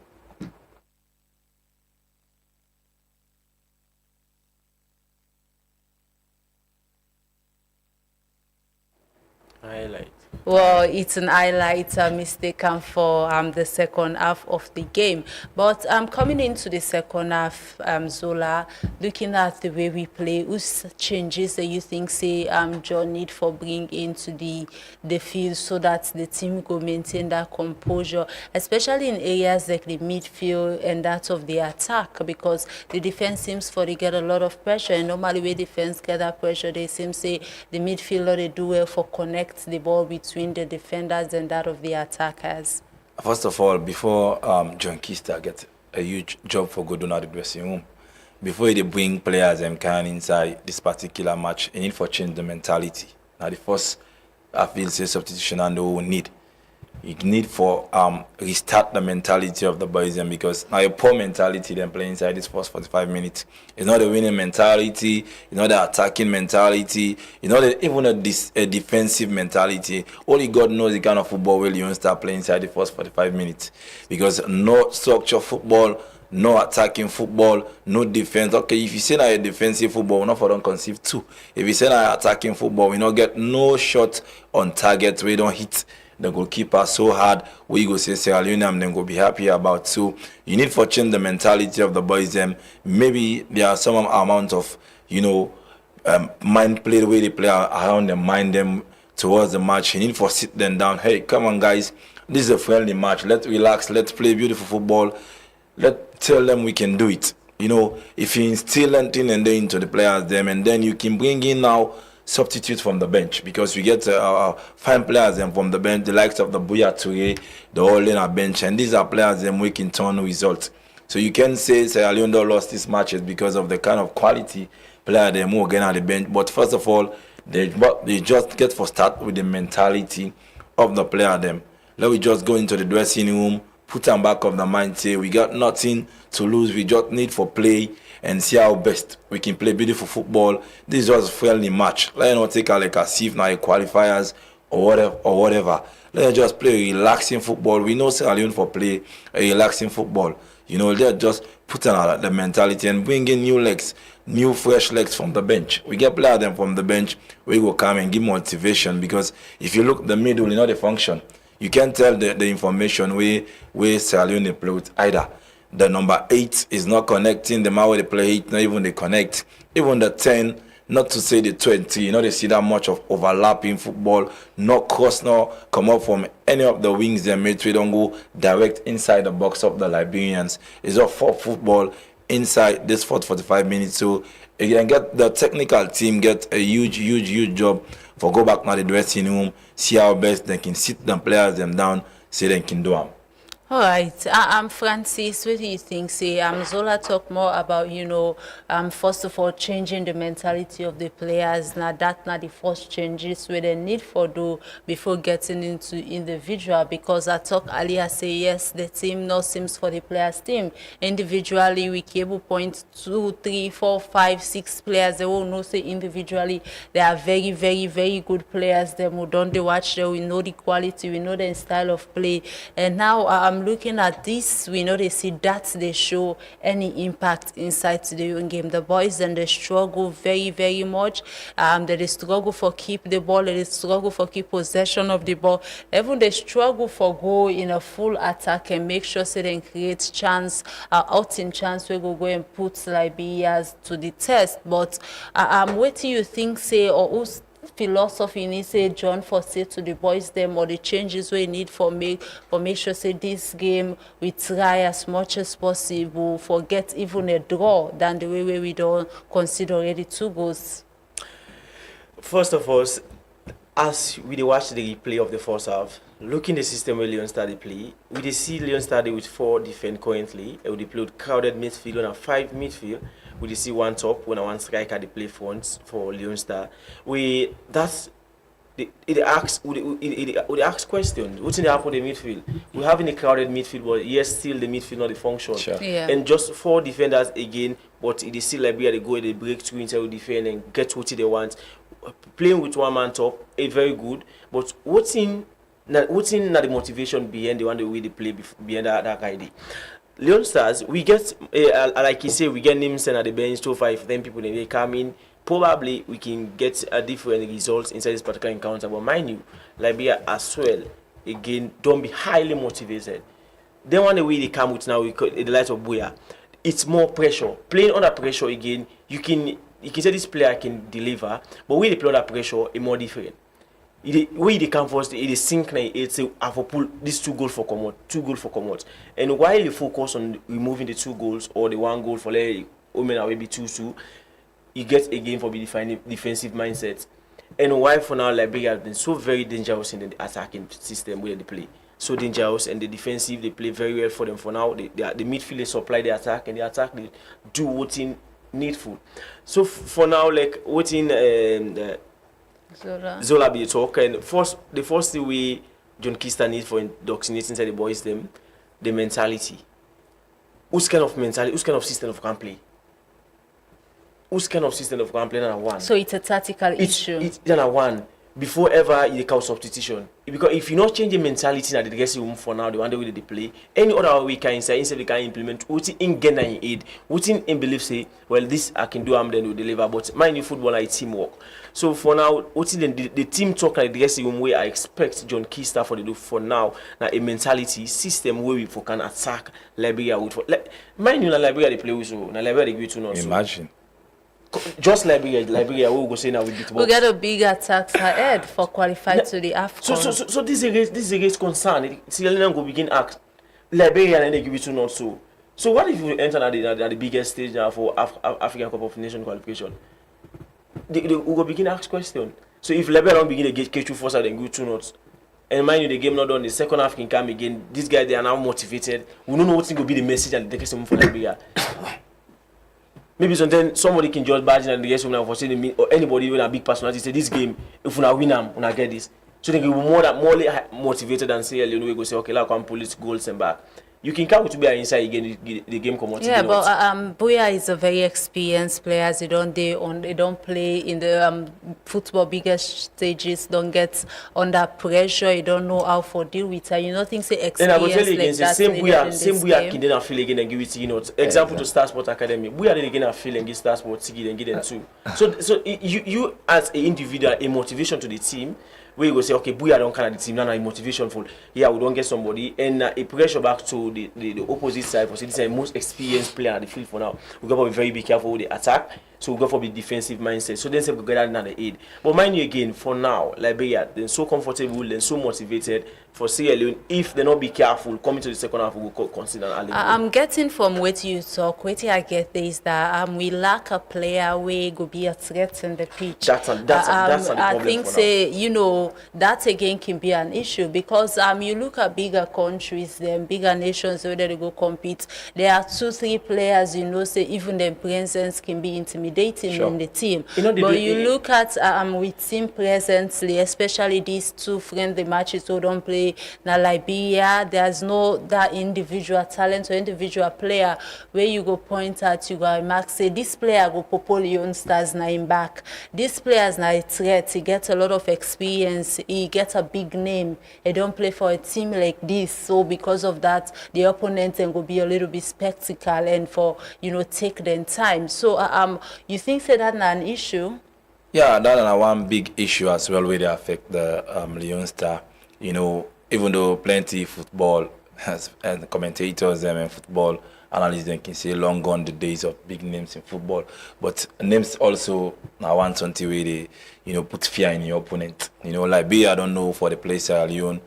Highlight. Well, it's an highlight mistaken for the second half of the game. But coming into the second half, Zola, looking at the way we play, whose changes that you think say John need for bring into the field so that the team will maintain that composure, especially in areas like the midfield and that of the attack, because the defense seems for they get a lot of pressure, and normally when defense get that pressure, they seem say the midfielder they do well for connect the ball between the defenders and that of the attackers. First of all, before John Kista gets a huge job for good at the dressing room, before they bring players and can inside this particular match, they need for change the mentality. Now the first I feel say substitution and they will need. you need for restart the mentality of the boys them, because now a poor mentality them playing inside this first 45 minutes. It's not a winning mentality, it's not the attacking mentality, it's not even a defensive mentality. Only God knows the kind of football will you start playing inside the first 45 minutes, because no structure football, no attacking football, no defense. Okay, if you say that a defensive football, we're not for don't conceive too. If you say that attacking football, we not get no shot on target, we don't hit the goalkeeper so hard, we go say Sierra Leone and then go be happy about. So you need to change the mentality of the boys them. Maybe there are some amount of, mind play, the way they play around them, mind them towards the match. You need to sit them down. Hey, come on guys, this is a friendly match. Let's relax, let's play beautiful football. Let's tell them we can do it. If you instill anything and then into the players them, and then you can bring in now substitute from the bench, because we get fine players them from the bench, the likes of the Buya Toure, the all in our bench, and these are players them we can turn results. So you can say Sierra Leone lost this matches because of the kind of quality player they move again at the bench. But first of all, they just get for start with the mentality of the player them. Let we just go into the dressing room, put them back of the mind, say we got nothing to lose, we just need for play and see how best we can play beautiful football. This is just a friendly match. Let's not take like a sieve now qualifiers or whatever. Let's just play relaxing football. We know Sierra Leone for play a relaxing football. Let's just put on the mentality and bring in new legs, new fresh legs from the bench. We get players them from the bench, we go come and give motivation, because if you look the middle, the function. You can't tell the information where Sierra Leone play with either. The number 8 is not connecting. The man where they play 8, not even they connect. Even the 10, not to say the 20. They see that much of overlapping football. No cross, no come up from any of the wings they made. We don't go direct inside the box of the Liberians. It's all for football inside this 45 minutes. So again, get the technical team get a huge job for go back now the dressing room, see how best they can sit them players them down, say they can do them. All right, Francis, what do you think? Say, Zola talk more about, first of all, changing the mentality of the players. Now, that's not the first changes where they need for do before getting into individual. Because I talked earlier, say, yes, the team now seems for the players' team. Individually, we cable point 2, 3, 4, 5, 6 players. They will know, say, individually, they are very, very, very good players. They will don't they watch them, we know the quality, we know the style of play. And now, looking at this, we know they see that they show any impact inside the game. The boys then they struggle very, very much. They struggle for keep the ball. They struggle for keep possession of the ball. Even they struggle for go in a full attack and make sure so they create chance, out in chance we go and put Liberia's to the test. But what do you think, say, or who's philosophy need say John for say to the boys them, or the changes we need for make sure say this game we try as much as possible for get even a draw than the way we don't consider already 2 goals? First of all, as we watch the replay of the first half, looking the system where Leone started play, we see Leone started with 4 defense currently, and we play with crowded midfield and a 5 midfield. We see 1 top when 1 striker they play front for Leone Star. It asks questions. What's in the happen in the midfield? We have in a crowded midfield, but yes, still the midfield not the function. Sure. Yeah. And just 4 defenders again, but it is still Liberia they go, they break through inside with defend and get what they want. Playing with 1 man top, very good. But what's in the motivation behind the one the way they play behind that idea? Leone Stars, we get, like you say, we get names at the bench, 2-5, then people they come in. Probably we can get a different results inside this particular encounter. But mind you, Liberia as well, again, don't be highly motivated. Then one the way they come with now, the light of Buya, it's more pressure. Playing under pressure again, you can say this player can deliver, but when they play under pressure, it's more different. Where they come first, it is sync now. It's a pull these 2 goals for commode, and while you focus on removing the 2 goals or the 1 goal for women are maybe 2-2, you get again for the defensive mindset. And why for now Liberia has been so very dangerous in the attacking system where they play, so dangerous, and the defensive they play very well for them. For now, the midfield they supply the attack, and the attack they do what's needful. So for now, like what's in Zola be talk, and the first thing we John Kista needs for indoctrinating inside the boys them, the mentality. Whose kind of mentality, whose kind of system of can play? Whose kind of system of can play number one? So it's a tactical issue. It's number one. Before ever you call substitution. Because if you not change the mentality in the dressing room for now, the one way they play, any other way can inside instead they can implement what in gain and aid, what in belief say, well this I can do I'm then will deliver. But mind you football like teamwork. So for now, what in the team talk like the dressing room way I expect John Kista for the do for now now a mentality system where we can attack Liberia with mind you na Liberia they play with so na Liberia they go to not so. Imagine. Just Liberia, we will go say now we beat. We get a big attacks ahead for qualify to the AFCON. So this is a great concern. Sierra Leone go begin act Liberia and they give it to not so. So what if you enter at the biggest stage now for African Cup of Nations qualification? They will begin ask question. So if Liberia don't begin to get K2 first and go 2 notes, and mind you the game not done, the second half can come again. These guys they are now motivated. We don't know what's going to be the message and the take for Liberia. Maybe sometimes somebody can just barge in and the guest for saying me or anybody even a big personality say this game if we win them, we get this. So they can be more motivated and say, you know, we go say okay, like one police goals and back. You can come to be inside again the game come out. Yeah, but Buya is a very experienced player. They don't play in the football biggest stages. Don't get under pressure. You don't know how to deal with it. You know things say experience. Then I will tell you again, like that. same Buya can then feel again and give it to you know. Example to Star Sport Academy. Buya then again feel and give Star Sport Tigi and give them too. So you as an individual a motivation to the team. Where you go say, okay, Buya don't kind of the team, now a motivation for, yeah, we don't get somebody, and a pressure back to the opposite side, for say this is the most experienced player at the field for now. We got to be very careful with the attack, so we got to be defensive mindset. So then say we get that another aid. But mind you again, for now, Liberia, they're so comfortable, they're so motivated, for Sierra Leone, if they not be careful, coming to the second half, we will consider an I'm getting from what you talk, what I get is that we lack a player who go be a threat in the pitch. That's the problem. I think say, you know, that again can be an issue because you look at bigger countries, them bigger nations where they go compete. There are 2-3 players, you know, say even their presence can be intimidating in the team. You know, but you look at with team presence, especially these 2 friendly matches who don't play now Liberia, there's no that individual talent or individual player where you go point at you go Max say this player go popo Leone Stars now in back. This player's now a threat, he gets a lot of experience, he gets a big name, he don't play for a team like this. So because of that the opponent then go be a little bit spectacle and for you know take them time. So you think say that's not an issue? Yeah, that's one big issue as well where they affect the Leone Star. You know, even though plenty football has and commentators and football analysts they can say long gone the days of big names in football, but names also now want something where they put fear in your opponent. You know, like I don't know for the place Sierra Leone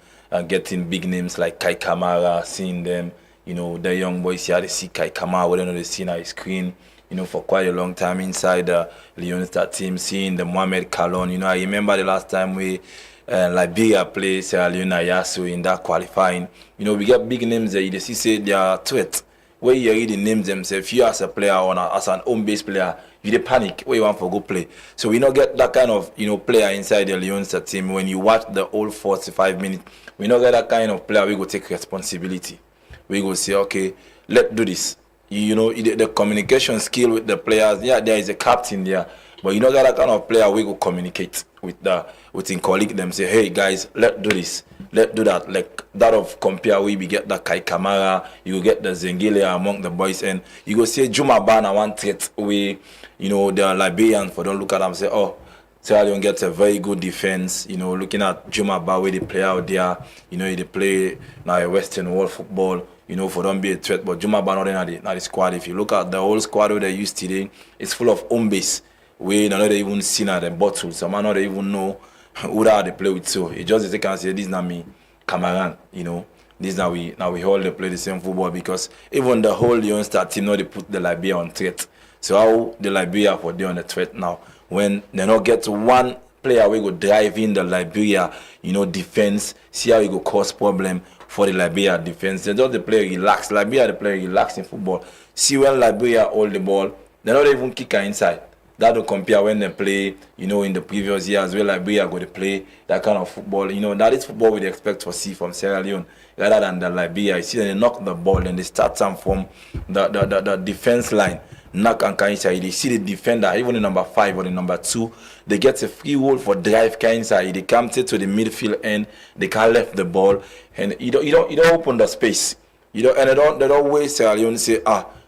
getting big names like Kai Kamara, seeing them, you know, the young boys here they see Kai Kamara, whether they see on his screen. You know, for quite a long time inside the Leone Star team, seeing the Mohamed Kalon. You know, I remember the last time we Liberia play Sierra Leone Yasu in that qualifying. You know, we get big names there. You see say they are threat. Where you read the names themselves, you as a player or as an home-based player, you dey panic where you want to go play. So we not get that kind of player inside the Leone Star team. When you watch the whole 45 minutes, we not get that kind of player. We go take responsibility. We go say, okay, let's do this. You know, the communication skill with the players. Yeah, there is a captain there, but you know that kind of player we go communicate with his colleague. Them say, hey guys, let's do this, let's do that. Like that of compare we get the Kai Kamara, you get the Zengile among the boys, and you go say Juma Bana one threat we, you know, the Liberians for don't look at them say, oh, Sierra Leone gets a very good defense. You know, looking at Juma Ba where they play out there, you know, they play now a Western world football. You know, for don't be a threat, but Juma Ba not in the squad. If you look at the whole squad they used today, it's full of home base. We not even seen at the bottle. Some man not even know who they play with. So it just they can say this is not me, Cameron. You know, this now we all they play the same football because even the whole Leone Star team now they put the Liberia on threat. So how the Liberia for they on the threat now when they not get one player we go drive in the Liberia, you know, defense, see how he go cause problem for the Liberia defense. They just the player relax. Liberia the player relax in football. See when Liberia hold the ball, they not even kick her inside. that will compare when they play, in the previous years where Liberia go to play that kind of football. That is football we expect to see from Sierra Leone rather than the Liberia. You see, they knock the ball and they start some from the defense line. Knock and Kainsa, they see the defender, even the number 5 or the number 2, they get a free hole for drive Kainsa. They come to the midfield end, they can't left the ball, and you don't open the space. And they don't waste Sierra Leone say,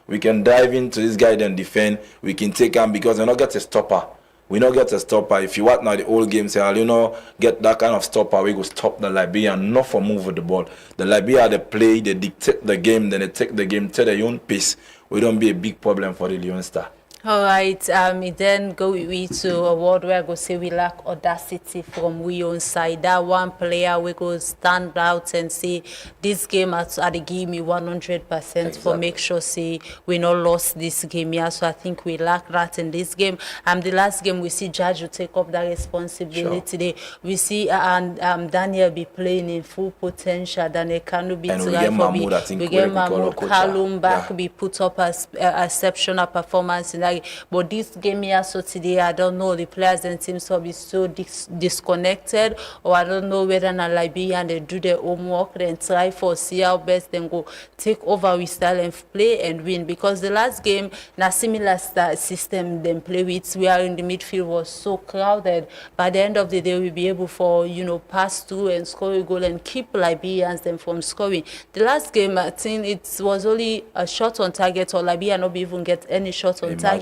we can dive into this guy then defend, we can take him because they don't get a stopper. We don't get a stopper. If you watch now the old games, get that kind of stopper, we go stop the Liberia, not for move with the ball. The Liberia, they play, they dictate the game, then they take the game to their own pace. We don't be a big problem for the Leone Star. All right, then go to a world where I go say we lack audacity from we own side. That one player we go stand out and say this game at the give me 100% for make sure say we not lost this game. Yeah, so I think we lack that in this game. The last game we see Judge will take up that responsibility today. We see Daniel be playing in full potential. Daniel Kanu be and we get Mahmoud, I think we get Mahmoud Kalum back be put up as exceptional performance in that. But this game here, so today, I don't know, the players and teams will be so disconnected, or I don't know whether na Liberia they do their homework, then try for see how best then go take over with style and play and win. Because the last game, na similar system then play with, we are in the midfield was so crowded. By the end of the day, we'll be able for, pass through and score a goal and keep Liberians them from scoring. The last game, I think it was only a shot on target, or Liberia not even get any shot on target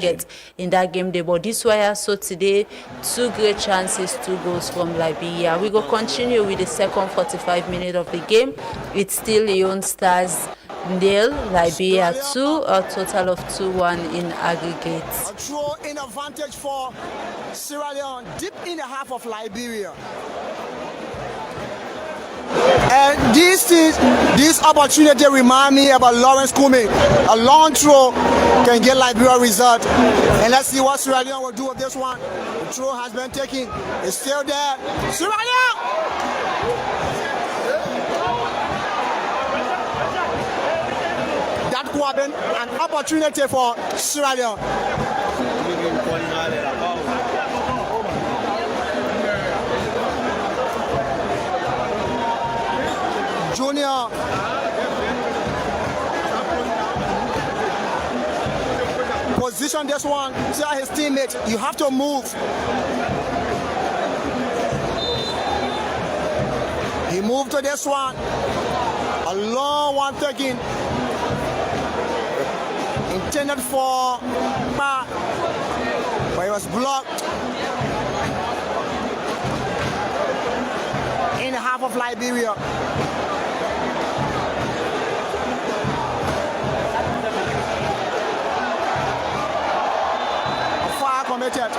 in that game day. But this way, so today, 2 great chances, 2 goals from Liberia. We go continue with the second 45 minutes of the game. It's still Leone Stars 0, Liberia 2, a total of 2-1 in aggregate. A throw in advantage for Sierra Leone, deep in the half of Liberia. And this opportunity remind me about Lawrence Kume. A long throw can get Liberia result. And let's see what Sierra Leone will do with this one. The throw has been taken. It's still there. Sierra Leone! That could have been an opportunity for Sierra Leone. Junior. Position this one. Tell his teammates, you have to move. He moved to this one. A long one taken. Intended for back, but it was blocked. In the half of Liberia. Committed.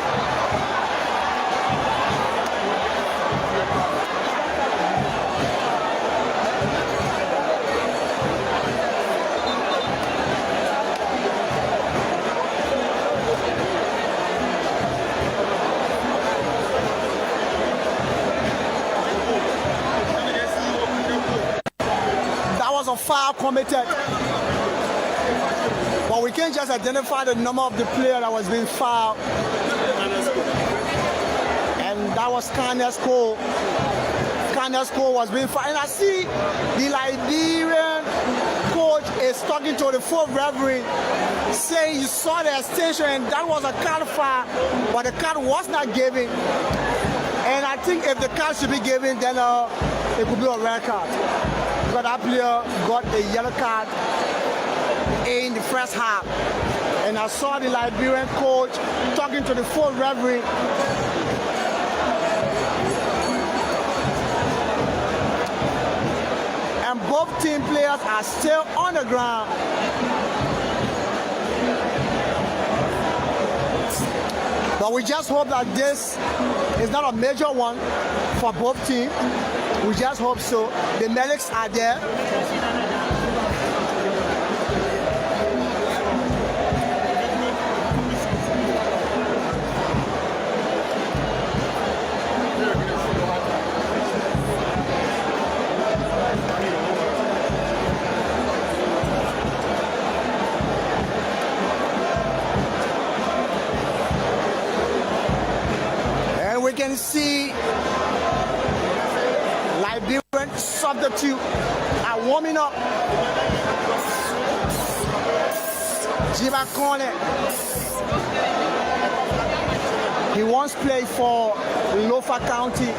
That was a foul committed. But we can't just identify the number of the player that was being fouled. And that was Kanya's goal. Kanya's goal was being fouled. And I see the Liberian coach is talking to the fourth referee, saying you saw the extension and that was a card foul, but the card was not given. And I think if the card should be given, then it could be a red card. But that player got a yellow card in the first half. And I saw the Liberian coach talking to the fourth referee. And both team players are still on the ground. But we just hope that this is not a major one for both teams. We just hope so. The medics are there. can see Liberian substitute are warming up. Jiba Kone. He once played for Lofa County,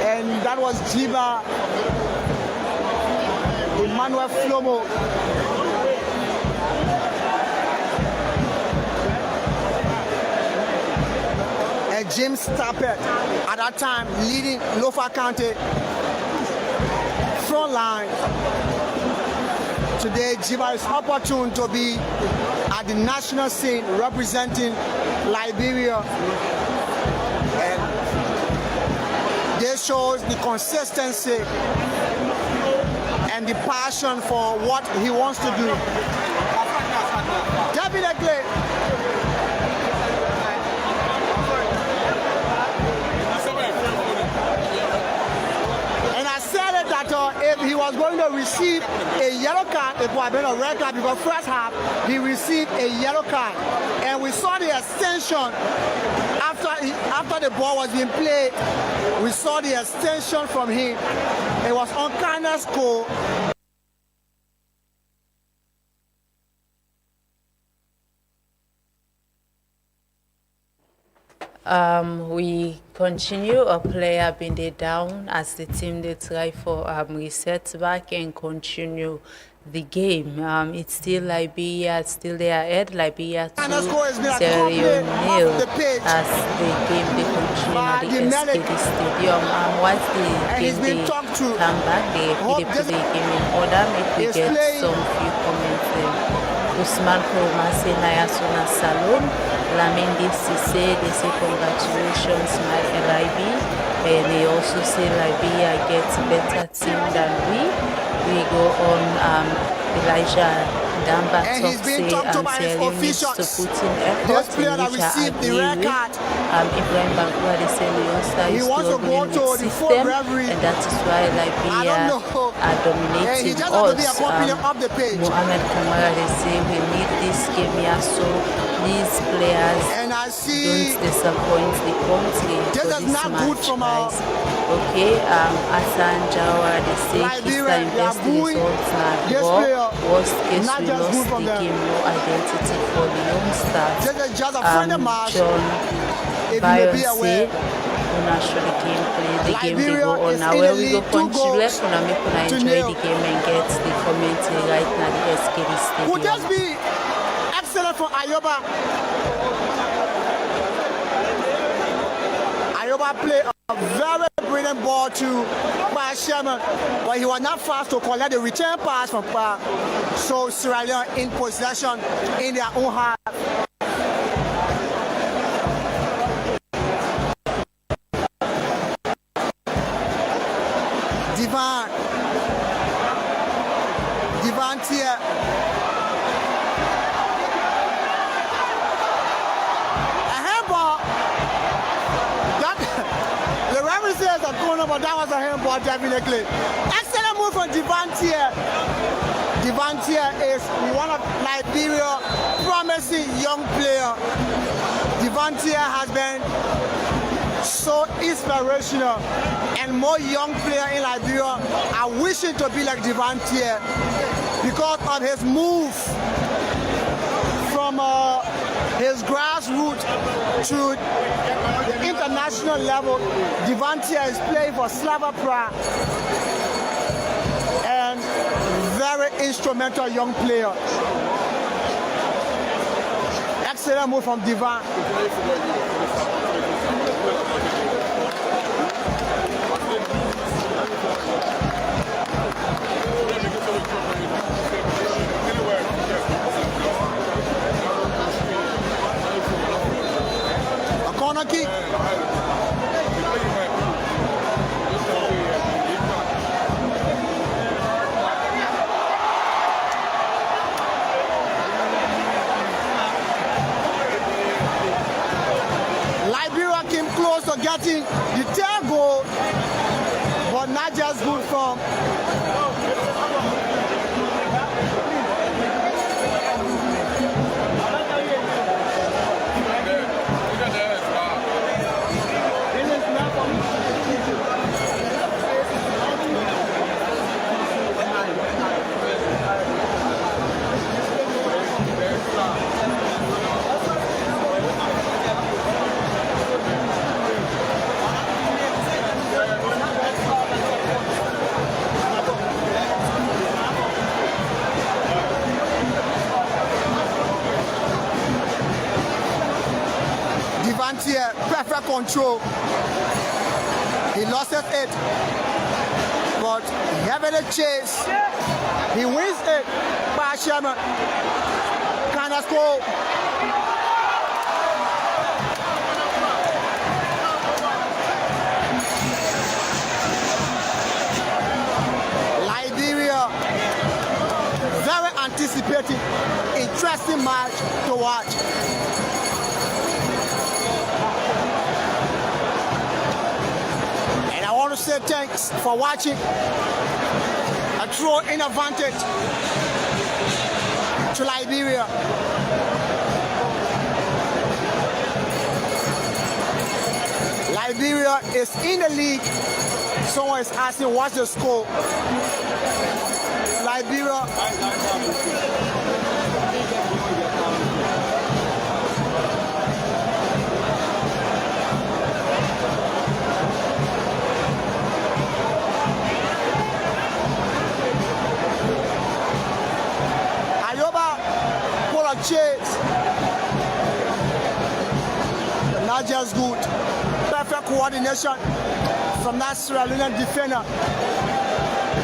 and that was Jiba Emmanuel Flomo. And James Tappet, at that time leading Lofa County front line. Today, Jiba is opportune to be at the national scene representing Liberia. And this shows the consistency and the passion for what he wants to do. Definitely. If he was going to receive a yellow card, it would have been a red card, because first half he received a yellow card, and we saw the extension after the ball was being played. We saw the extension from him. It was unkindness goal. We continue. A player been there down as the team they try for reset back and continue the game. It's still Liberia, still they are ahead. Liberia 2, Sierra Leone 0 as the game they continue at the SKD Stadium. Once the game they come back, they put the game in order. Make we get some few comments there. Usman Koromase Nayasuna Salon, Lamindi Sise, they say congratulations, my LIB. And they also say Liberia gets better team than we. We go on Elijah Damba talk say Sierra Leone needs to put in effort, in which I agree with. Ibrahim Bankua, they say Leone Star is struggling with system, and that is why Liberia are dominating us. Mohamed Kamara, they say we need this game here, so these players don't disappoint the country for this match, guys. Okay, Hassan Jawara, they say Kista invest results now. Worst case, we lost the game, no identity for the young stars. John Bayon say, Una show the game play, the game they go on now. Where we go continue, let's make una enjoy the game and get the commentary right now the SKD Stadium. Would just be excellent for Ayoba. Ayoba played a very brilliant ball to Sherman, but he was not fast to collect the return pass from Park. So Sierra Leone in possession in their own half. Divan Tier. A handball. The referee says a corner, but that was a handball definitely. Excellent move from Divan Tier. Divan Tier is one of Liberia's promising young players. Divan Tier has been so inspirational, and more young players in Liberia are wishing to be like Divan Tier because of his move from his grassroots to the international level. Divan Tier is playing for Slava Prague, and very instrumental young player. Excellent move from Divan. A corner kick. Liberia came close to getting the third goal, but not just good from control. He lost it, but having a chase, he wins it. By Sherman, kind of score. Liberia, very anticipating, interesting match to watch. And I want to say thanks for watching. A throw-in advantage to Liberia. Liberia is in the league. Someone is asking what's the score. Liberia. Ayoba pull a chase. Not just good. Perfect coordination from that Sierra Leonean defender.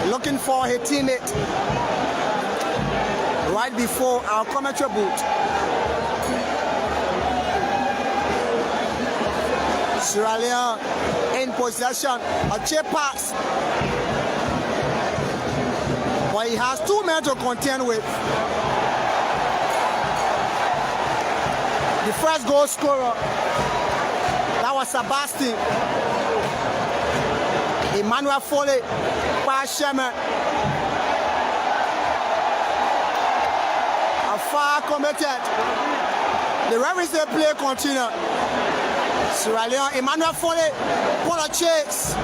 Looking for a teammate right before our commentary booth. Sierra Leone in possession, a chip pass. But he has 2 men to contend with. The first goal scorer, that was Sebastian. Emmanuel Foley, by Sherman. A far committed. The referee said play continue. Sierra Leone, Emmanuel Foley, pull a chase.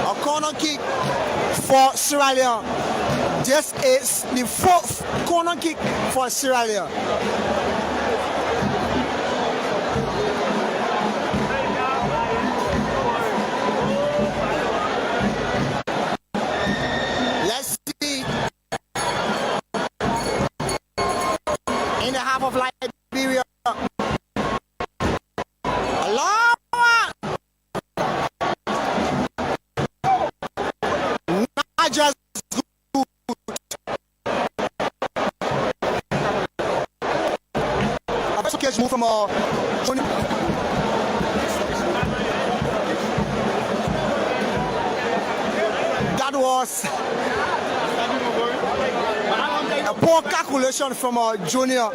A corner kick for Sierra Leone. This is the 4th corner kick for Sierra Leone. In the half of Liberia. A long one. Not just good. A special catch move from that was a poor calculation from Junior.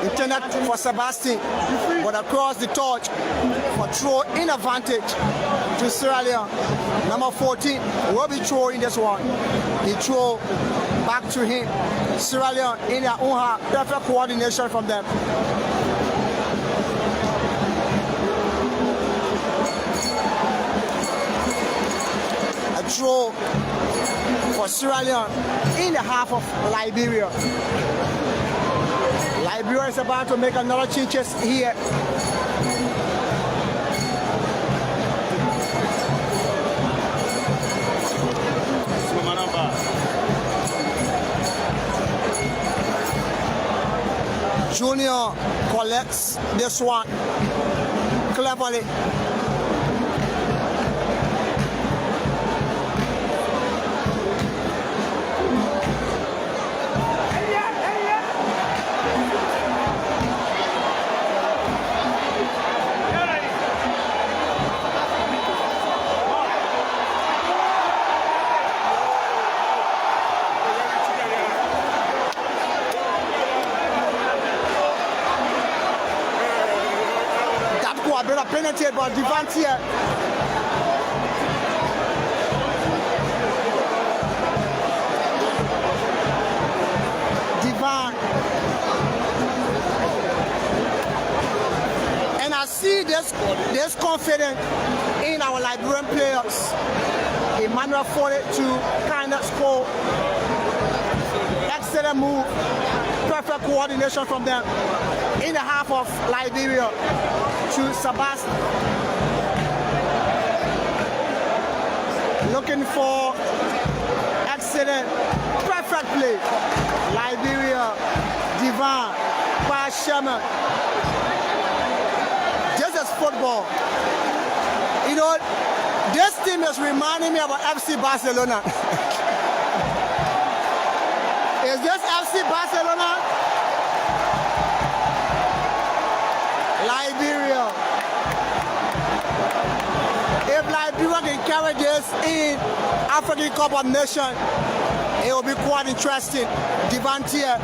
Intended for Sebastian, but across the touch for throw in advantage to Sierra Leone. Number 14 will be throwing this one. He throw back to him. Sierra Leone in their own half. Perfect coordination from them. A throw for Sierra Leone in the half of Liberia. Liberia is about to make another changes here. Junior collects this one cleverly. Penalty by Devantier. Divan. And I see this confidence in our Liberian players. Emmanuel Foley to kind of score. Excellent move. Perfect coordination from them in the half of Liberia to Sebastian. Looking for excellent Perfect play. Liberia, Divan, Pashama. This is football. You know, this team is reminding me about FC Barcelona. Is this FC Barcelona? Liberia. If Liberia can carry this in African Cup of Nations, it will be quite interesting. Divantier,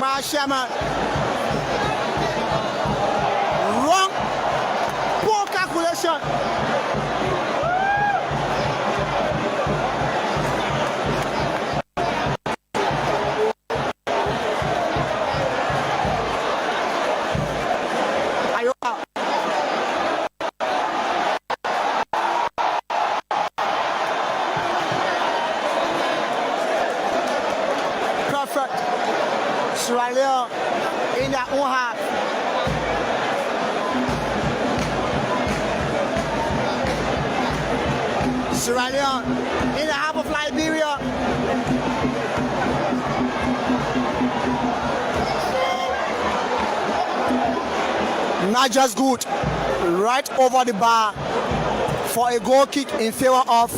Marshama, wrong, poor calculation. Sierra Leone in their own half. Sierra Leone in the half of Liberia. Not just good, right over the bar for a goal kick in favor of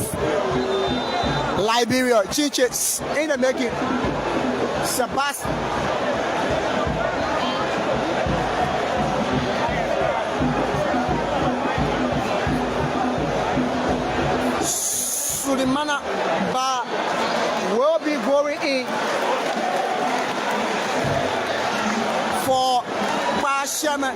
Liberia. Chinchits in the making. Sebastian. Sulemana Ba will be going in for Pashama.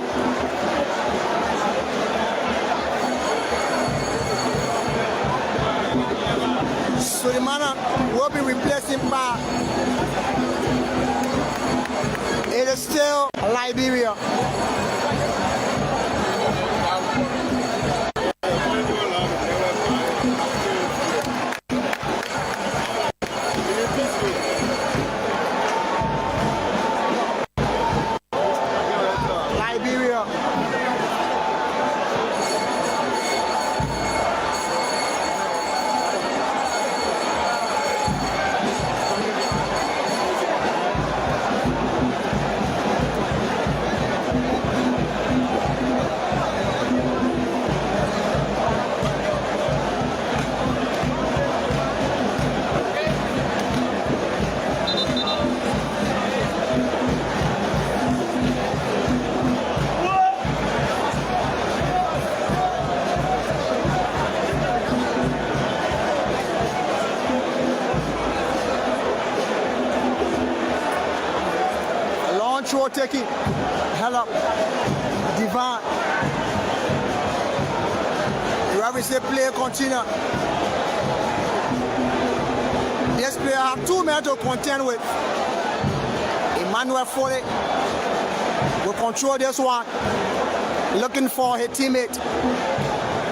Sulemana will be replacing Ba. It is still Liberia. Liberia. Throw taking, hell up, Divan. You have to say play continue. This player have 2 men to contend with. Emmanuel Foley will control this one, looking for his teammate.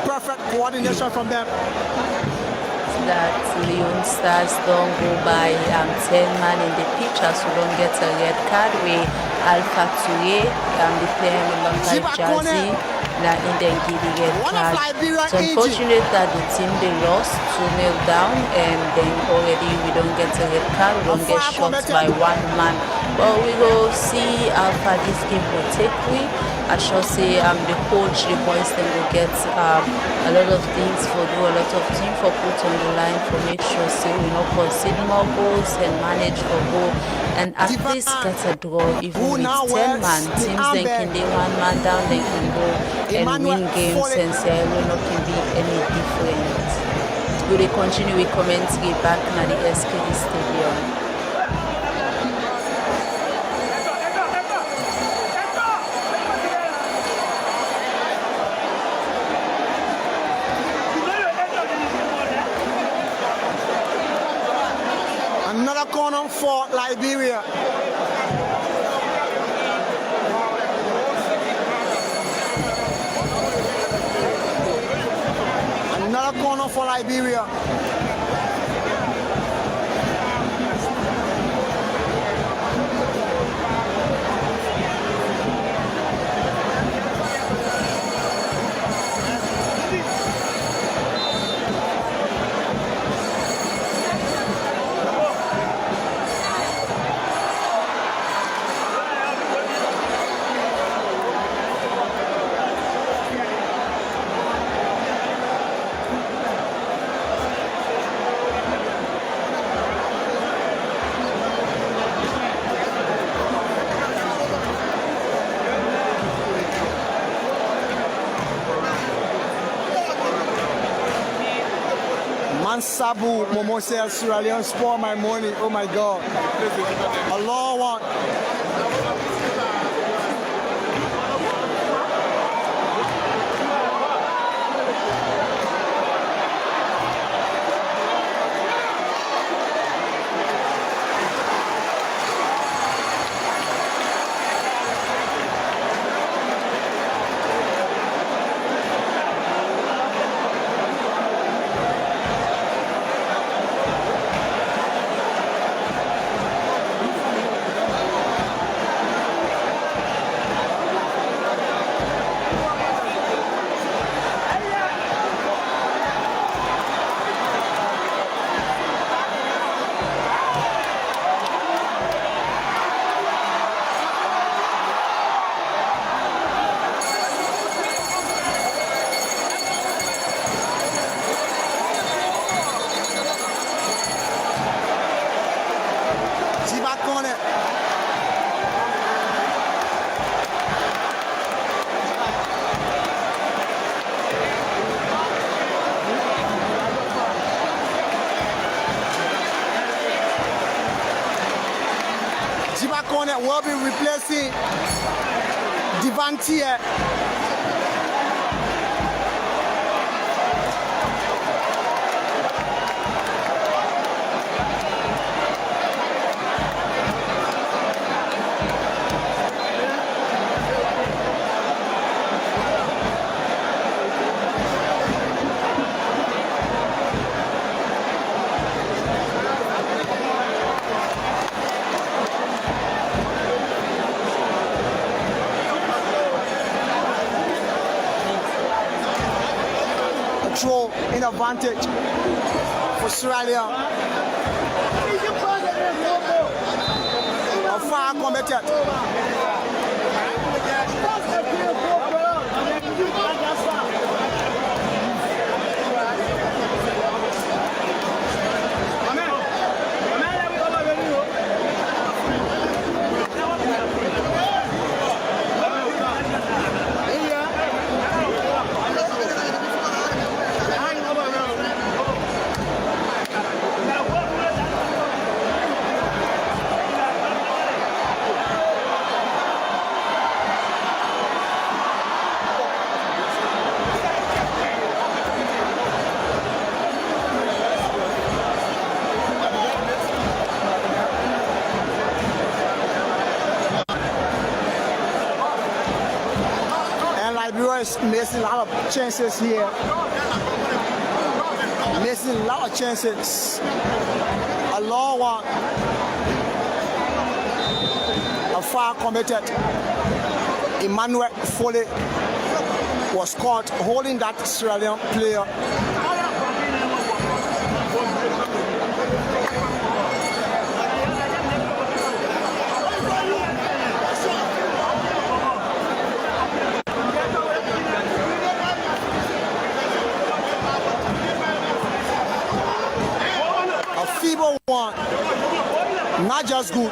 Perfect coordination from them. That Leone Stars don't go by 10 man in the pitch as we don't get a red card. We Alpha Toure, the player in the long jersey, now in the giddy red card. It's unfortunate that the team they lost 2-0 down, and then already we don't get a red card, we don't get shot by 1 man. But we will see Alpha this game will take we. I shall say the coach, the boys, then will get a lot of things for do, a lot of team for put on the line for make sure say we not concede more goals and manage for goal and at least get a draw even with 10 man. Teams then can they 1 man down, they can go and win games and say we not can be any different. We will continue with comments get back na the SKD Stadium. Another corner for Liberia. Another corner for Liberia. man Sabu Momo says Sierra Leone spoil my money. Oh my God. Allah want. Will be replacing Divantier. Throw in advantage for Sierra Leone. A far committed. Liberia is missing a lot of chances here. Missing a lot of chances. A long one. A far committed. Emmanuel Foley was caught holding that Sierra Leone player. Feeble one, not just good.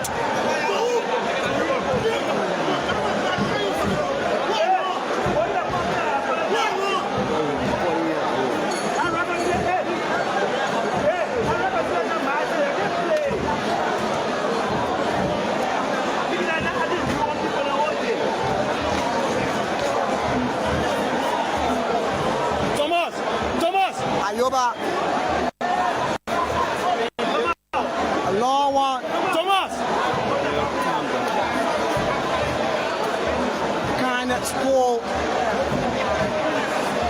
Thomas, Ayoba. Long one. Thomas! Kind of score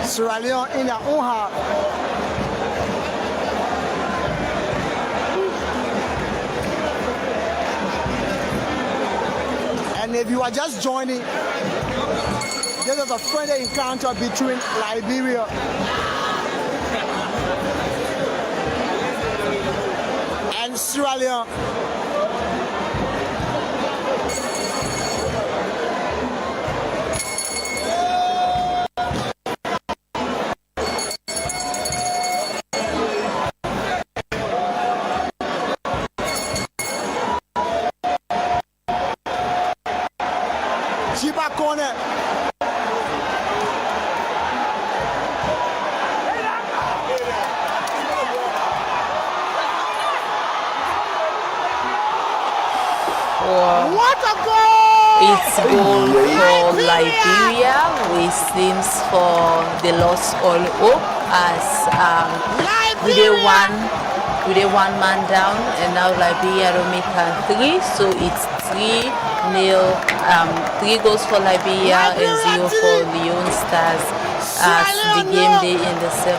Sierra Leone in their own half. And if you are just joining, this is a friendly encounter between Liberia and Sierra Leone. Chiba corner. what a goal! It's goal for Liberia, which seems for the loss all hope as with a one man down, and now Liberia don't make a 3, so it's 3-0, 3 goals for Liberia and 0 for Leone Stars. As the game day in the 70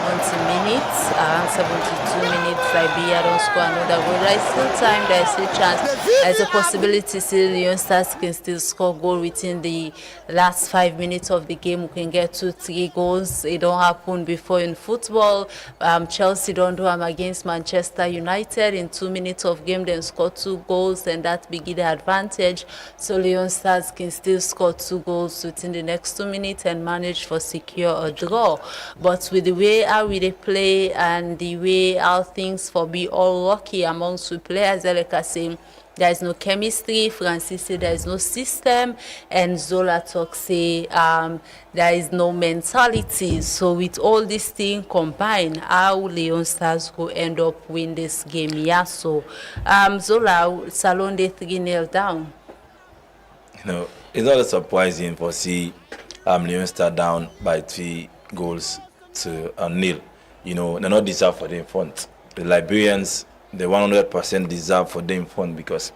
minutes, around 72 minutes, Liberia don't score another goal. There is still time, there is still chance, there's a possibility still Leone Stars can still score goal within the last 5 minutes of the game. We can get 2-3 goals. It don't happen before in football. Chelsea don't do them against Manchester United. In 2 minutes of game, then score 2 goals, and that begin the advantage. So Leone Stars can still score 2 goals within the next 2 minutes and manage for secure a draw. But with the way how we play and the way how things for be all rocky amongst the players, like I say, there is no chemistry. Francis say there is no system, and Zola talk say there is no mentality. So with all these things combined, how Leone Stars go end up win this game? Yeah. So Zola Salon they 3-0 down. It's not surprising for see Leone Stars down by 3 goals to 0. They're not deserved for the front. The Liberians, they 100% deserve for them front, because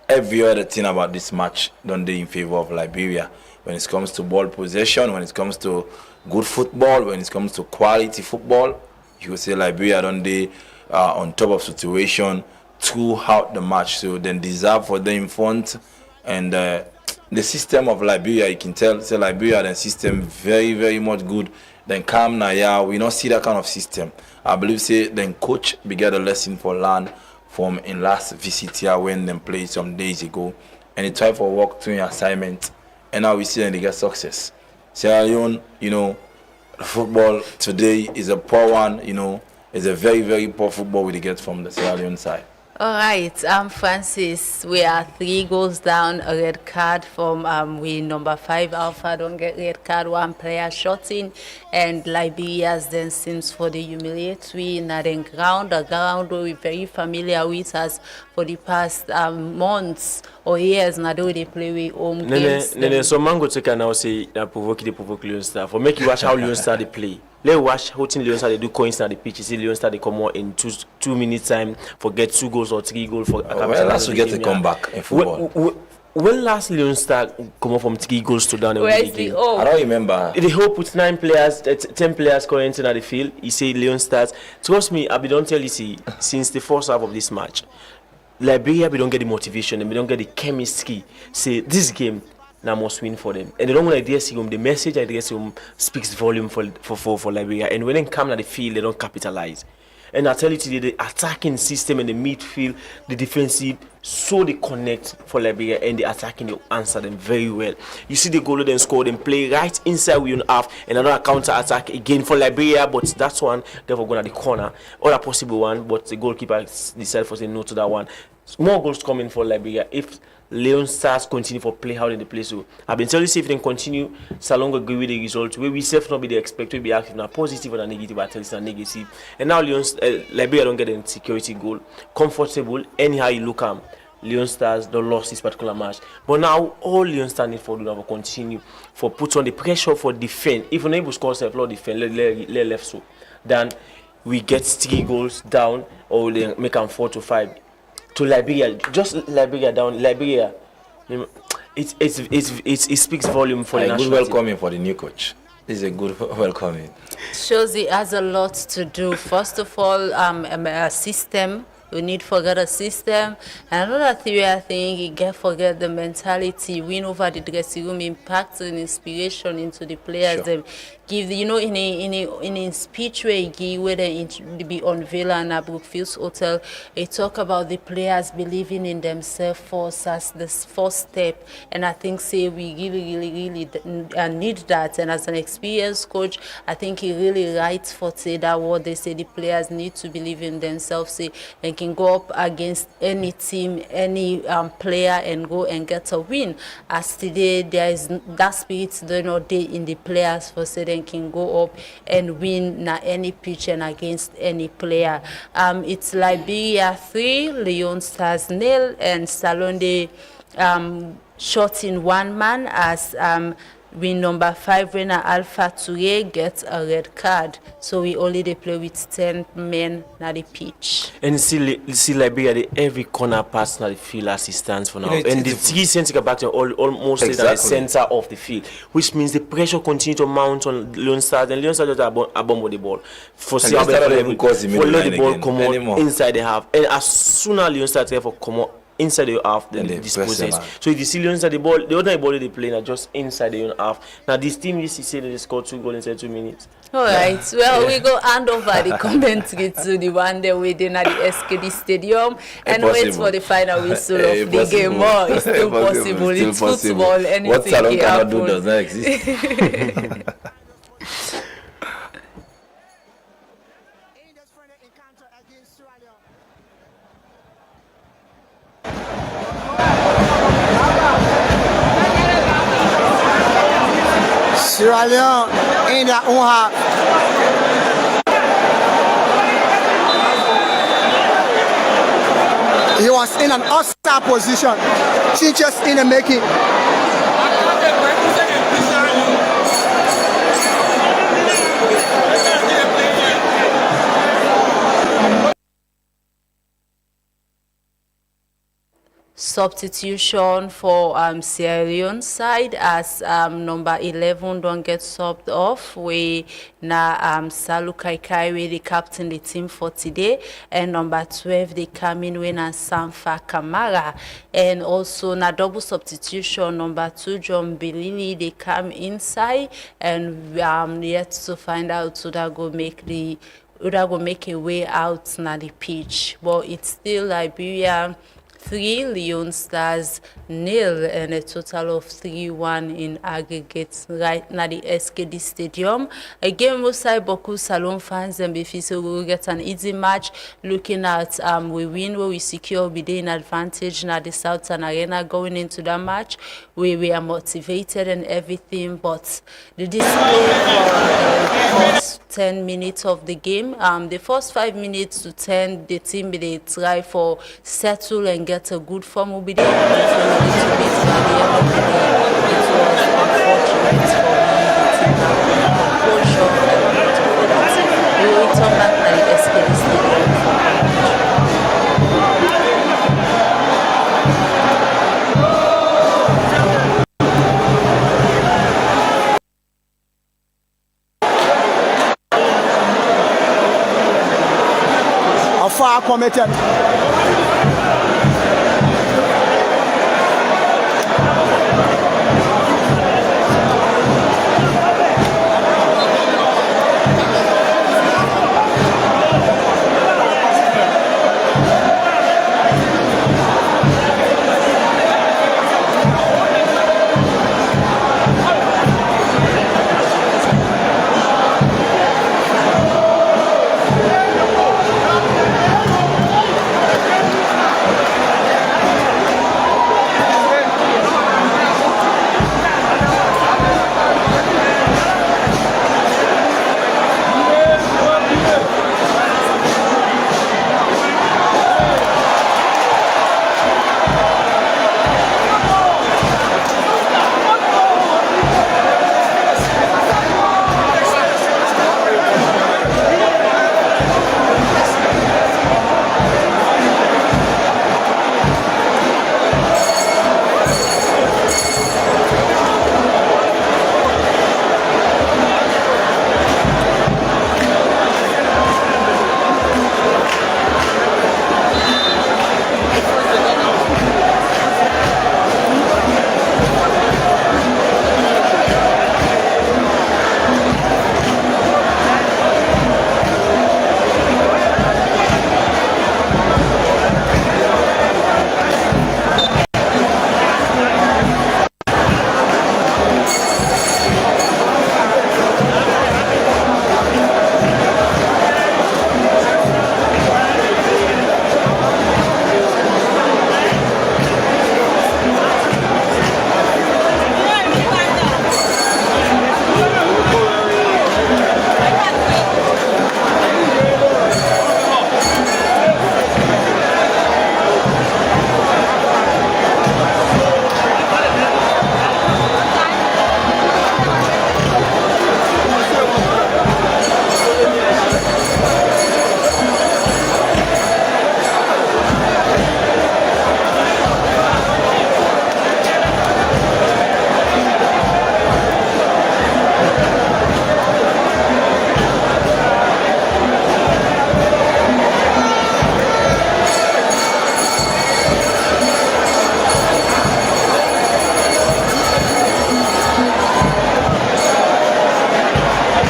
every other thing about this match don't they in favor of Liberia. When it comes to ball possession, when it comes to good football, when it comes to quality football, you would say Liberia don't they on top of situation throughout the match. So then deserve for them front. And the system of Liberia, you can tell, say Liberia, the system very, very much good. Then come now, we don't see that kind of system. I believe say then coach began a lesson for learn from in last visit here when they played some days ago, and they try for work through assignment, and now we see them they get success. Sierra Leone, football today is a poor one. It's a very, very poor football we get from the Sierra Leone side. All right, Francis, we are 3 goals down, a red card from we number 5 Alpha don't get red card, 1 player shot in, and Liberia's then seems for the humiliatory in the ground where we're very familiar with us for the past months or years. Now they play with home games. Nenneh, so Mango take now say provoke Leone Stars for make you watch how Leone Stars they play. Let's watch how Leone Stars they do coins on the pitch. You see Leone Stars they come out in 2 minutes time for get 2 goals or 3 goals for. Well, last we get a comeback in football. When last Leone Stars come up from 3 goals to down? Where's the hope? I don't remember. The hope with 9 players, 10 players currently in the field. He say Leone Stars. Trust me, I don't tell you see since the first half of this match, Liberia we don't get the motivation and we don't get the chemistry. Say this game. Now must win for them, and they don't want to address him. The message I address him speaks volume for Liberia, and when they come to the field, they don't capitalize. And I tell you today, the attacking system and the midfield, the defensive, so they connect for Liberia, and the attacking they answer them very well. You see the goal then score, then play right inside we on half, and another counter attack again for Liberia, but that's one they're going to the corner, or a possible one, but the goalkeeper decided for saying no to that one. More goals coming for Liberia if Leone Stars continue for play how they play. So I've been telling you if they continue, Salon agree with the result. Where we self not be the expect to be active now positive or negative, but tell you negative. And now Liberia don't get a security goal. Comfortable anyhow you look at Leone Stars don't lost this particular match. But now all Leone Stars need for do now continue for put on the pressure for defend. Even if we score self law defend let left so. Then we get 3 goals down or they make them 4-5. To Liberia, just Liberia down. Liberia, it speaks volume for the national good welcoming for the new coach. This is a good welcoming. Shows he has a lot to do. First of all, a system. We need to forget a system. And another thing I think you get forget the mentality, win over the dressing room, impact and inspiration into the players. Sure. Give in a speech where he give where they be unveiled at Brookfields Hotel, he talk about the players believing in themselves first as the first step, and I think say we really need that. And as an experienced coach, I think he really right for say that what they say the players need to believe in themselves. Say they can go up against any team, any player, and go and get a win. As today there is that spirit they not there in the players for say they can go up and win na any pitch and against any player. It's Liberia 3, Leone Stars 0, and Salonde shot in one man as win number 5 Rena Alpha Toure gets a red card. So we only they play with 10 men na the pitch. And see Liberia, every corner pass na the field as it stands for now. And the 3 center back to almost at the center of the field, which means the pressure continue to mount on Leone Stars, and Leone Stars just abomb the ball. For see how the ball come out inside the half, and as soon as Leone Stars therefore come out inside the half, then they dispossess. So if you see Leone Stars, the other ball they play now just inside the own half. Now this team used to say they scored 2 goals inside 2 minutes. All right. Well, we go hand over the commentary to the one day waiting at the SKD Stadium and wait for the final whistle of the game. Oh, it's still possible. It's football. Anything what Salon can cannot happen. do does not exist. Sierra Leone in their own half. He was in an hostile position. Changes in the making. Substitution for Sierra Leone side as number 11 don't get subbed off. We na Salu Kaikai we the captain the team for today, and number 12 they come in when Sanfa Kamara, and also na double substitution number 2 John Belili they come inside, and yet to find out so that go make the make a way out na the pitch, but it's still Liberia 3, Leone Stars 0, and a total of 3-1 in aggregate right now the SKD Stadium. Again, most Boku Salon fans and Befiso will get an easy match. Looking at we win where we secure be in advantage now the Southern Arena going into that match. We are motivated and everything, but the display for the first 10 minutes of the game, the first 5 minutes to 10, the team they try for settle and get a good form will be there. But a little bit at the end of the day, it was unfortunate for me. The team had composure and we will return back to the SKD Stadium for the match. Far committed.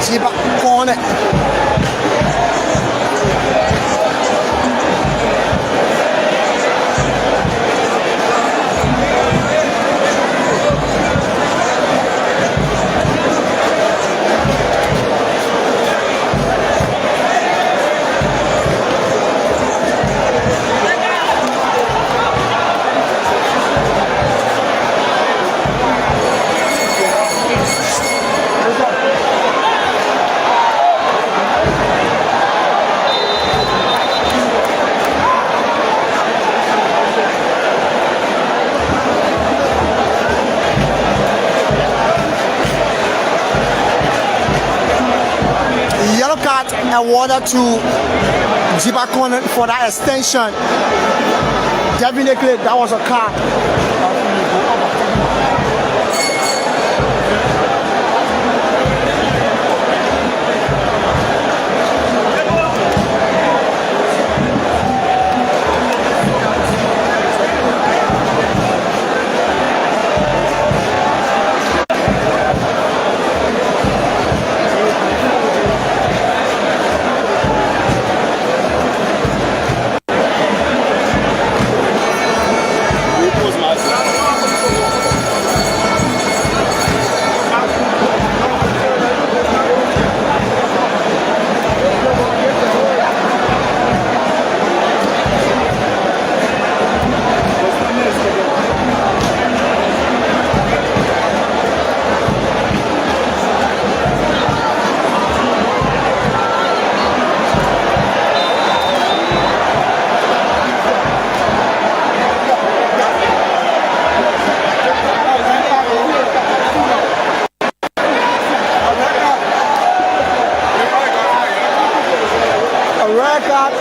Jiba corner. Yellow card awarded to Jiba corner for that extension. Definitely, that was a card.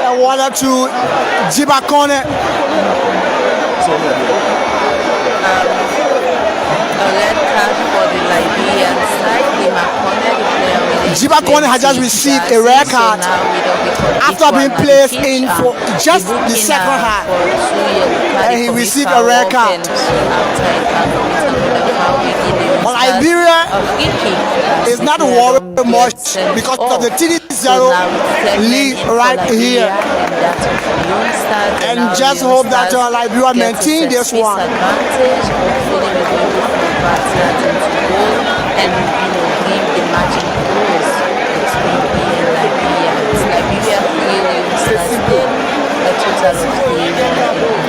Awarded to Jiba corner. A red card for the Liberian side. Jiba corner has just received a red card after being placed in for just the second half, and he received a red card. But Liberia is not worried much because of the 3-0 lead right here, and just hope that Liberia maintain this one. And give the match close between Liberia and Liberia really sustained a total of 3-1.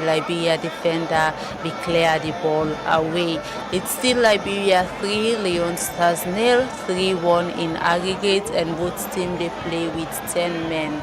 Liberia defender declare the ball away. It's still Liberia 3, Leone Stars 0, 3-1 in aggregate, and both teams they play with 10 men.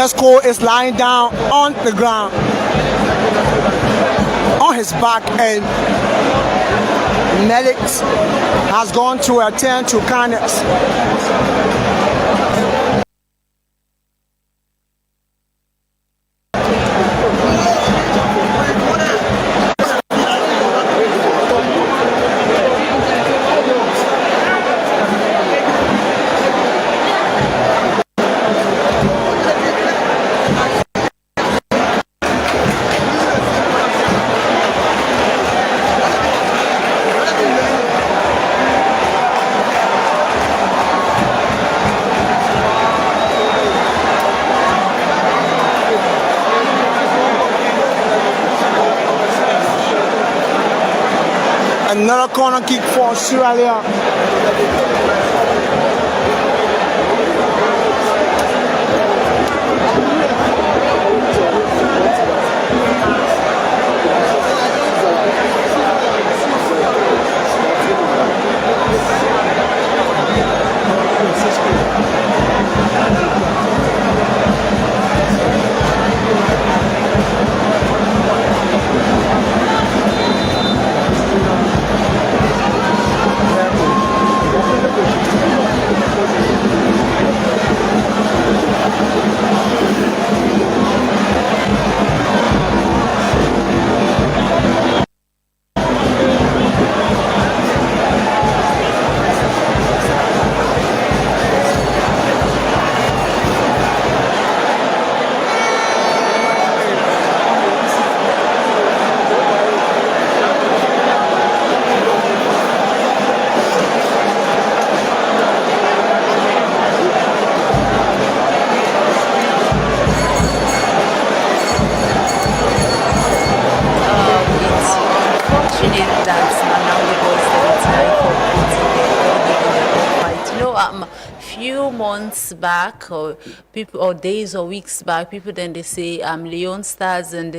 Score is lying down on the ground on his back, and Nenneh has gone to attend to Kindness. Another corner kick for Sierra Leone. few months back, or people, or days or weeks back, people then they say Leone Stars, and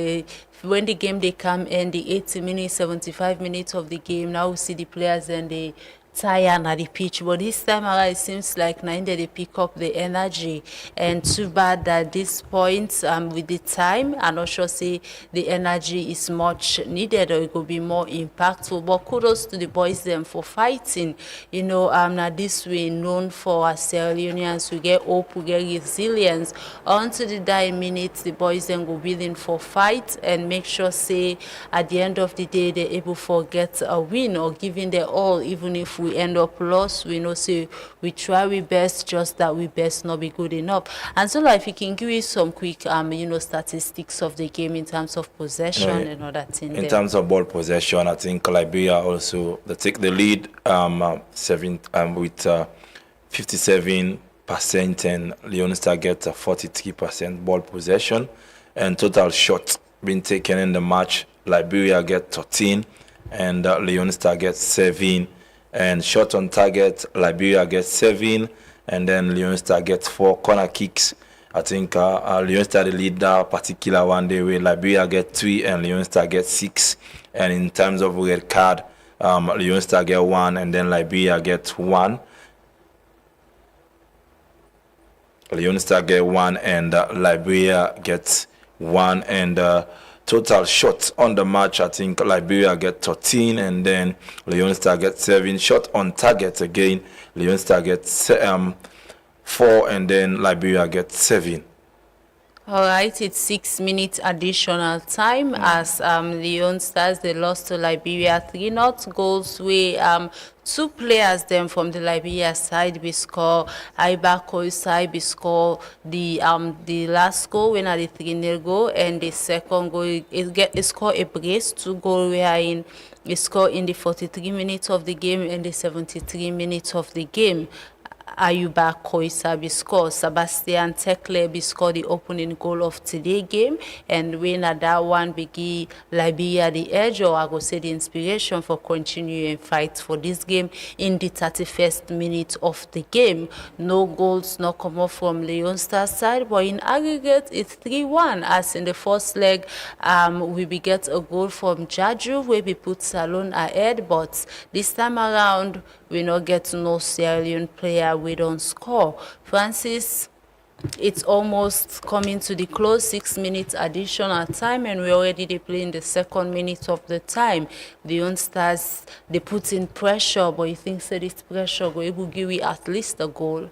when the game they come in, the 80 minutes, 75 minutes of the game, now we see the players and they tired at the pitch, but this time around it seems like now they pick up the energy, and too bad that this point with the time I'm not sure say the energy is much needed, or it could be more impactful. But kudos to the boys them for fighting. You know, now this we known for as Sierra Leoneans, we get hope, we get resilience. Until the dying minutes, the boys then go willing for fight and make sure say at the end of the day they're able to get a win or giving their all. Even if we end up lost, we know say we try we best, just that we best not be good enough. And so like if you can give me some quick you know, statistics of the game in terms of possession and all that thing. In terms of ball possession, I think Liberia also they take the lead with 57%, and Leone Star get 43% ball possession, and total shots being taken in the match, Liberia get 13 and Leone Star gets 7, and shot on target, Liberia gets 7, and then Leone Star gets 4 corner kicks. I think Leone Star the lead that particular one day where Liberia get 3 and Leone Star get 6. And in terms of red card, Leone Star get 1 and then Liberia get 1. Leone Star get 1 and Liberia gets 1, and total shots on the match, I think Liberia get 13 and then Leone Star get 7. Shot on target again, Leone Star gets 4 and then Liberia gets 7. All right, it's 6 minutes additional time as Leone Stars they lost to Liberia 3-0 goals. We 2 players them from the Liberia side we score. Ibako's side we score the last goal when at the 3-0 goal, and the second goal it score a brace 2 goal wherein we score in the 43 minutes of the game and the 73 minutes of the game. Ayuba Koisa be score, Sebastian Tekle be score the opening goal of today's game, and when at that one begin Liberia the edge, or I go say the inspiration for continuing fight for this game in the 31st minute of the game. No goals not come off from Leone Star side, but in aggregate it's 3-1 as in the first leg we be get a goal from Jaju where we put Salon ahead, but this time around we not get no Sierra Leone player we don't score. Francis, it's almost coming to the close, 6 minutes additional time, and we already they play in the second minute of the time. The Leone Stars they put in pressure, but you think that this pressure will able to give we at least a goal?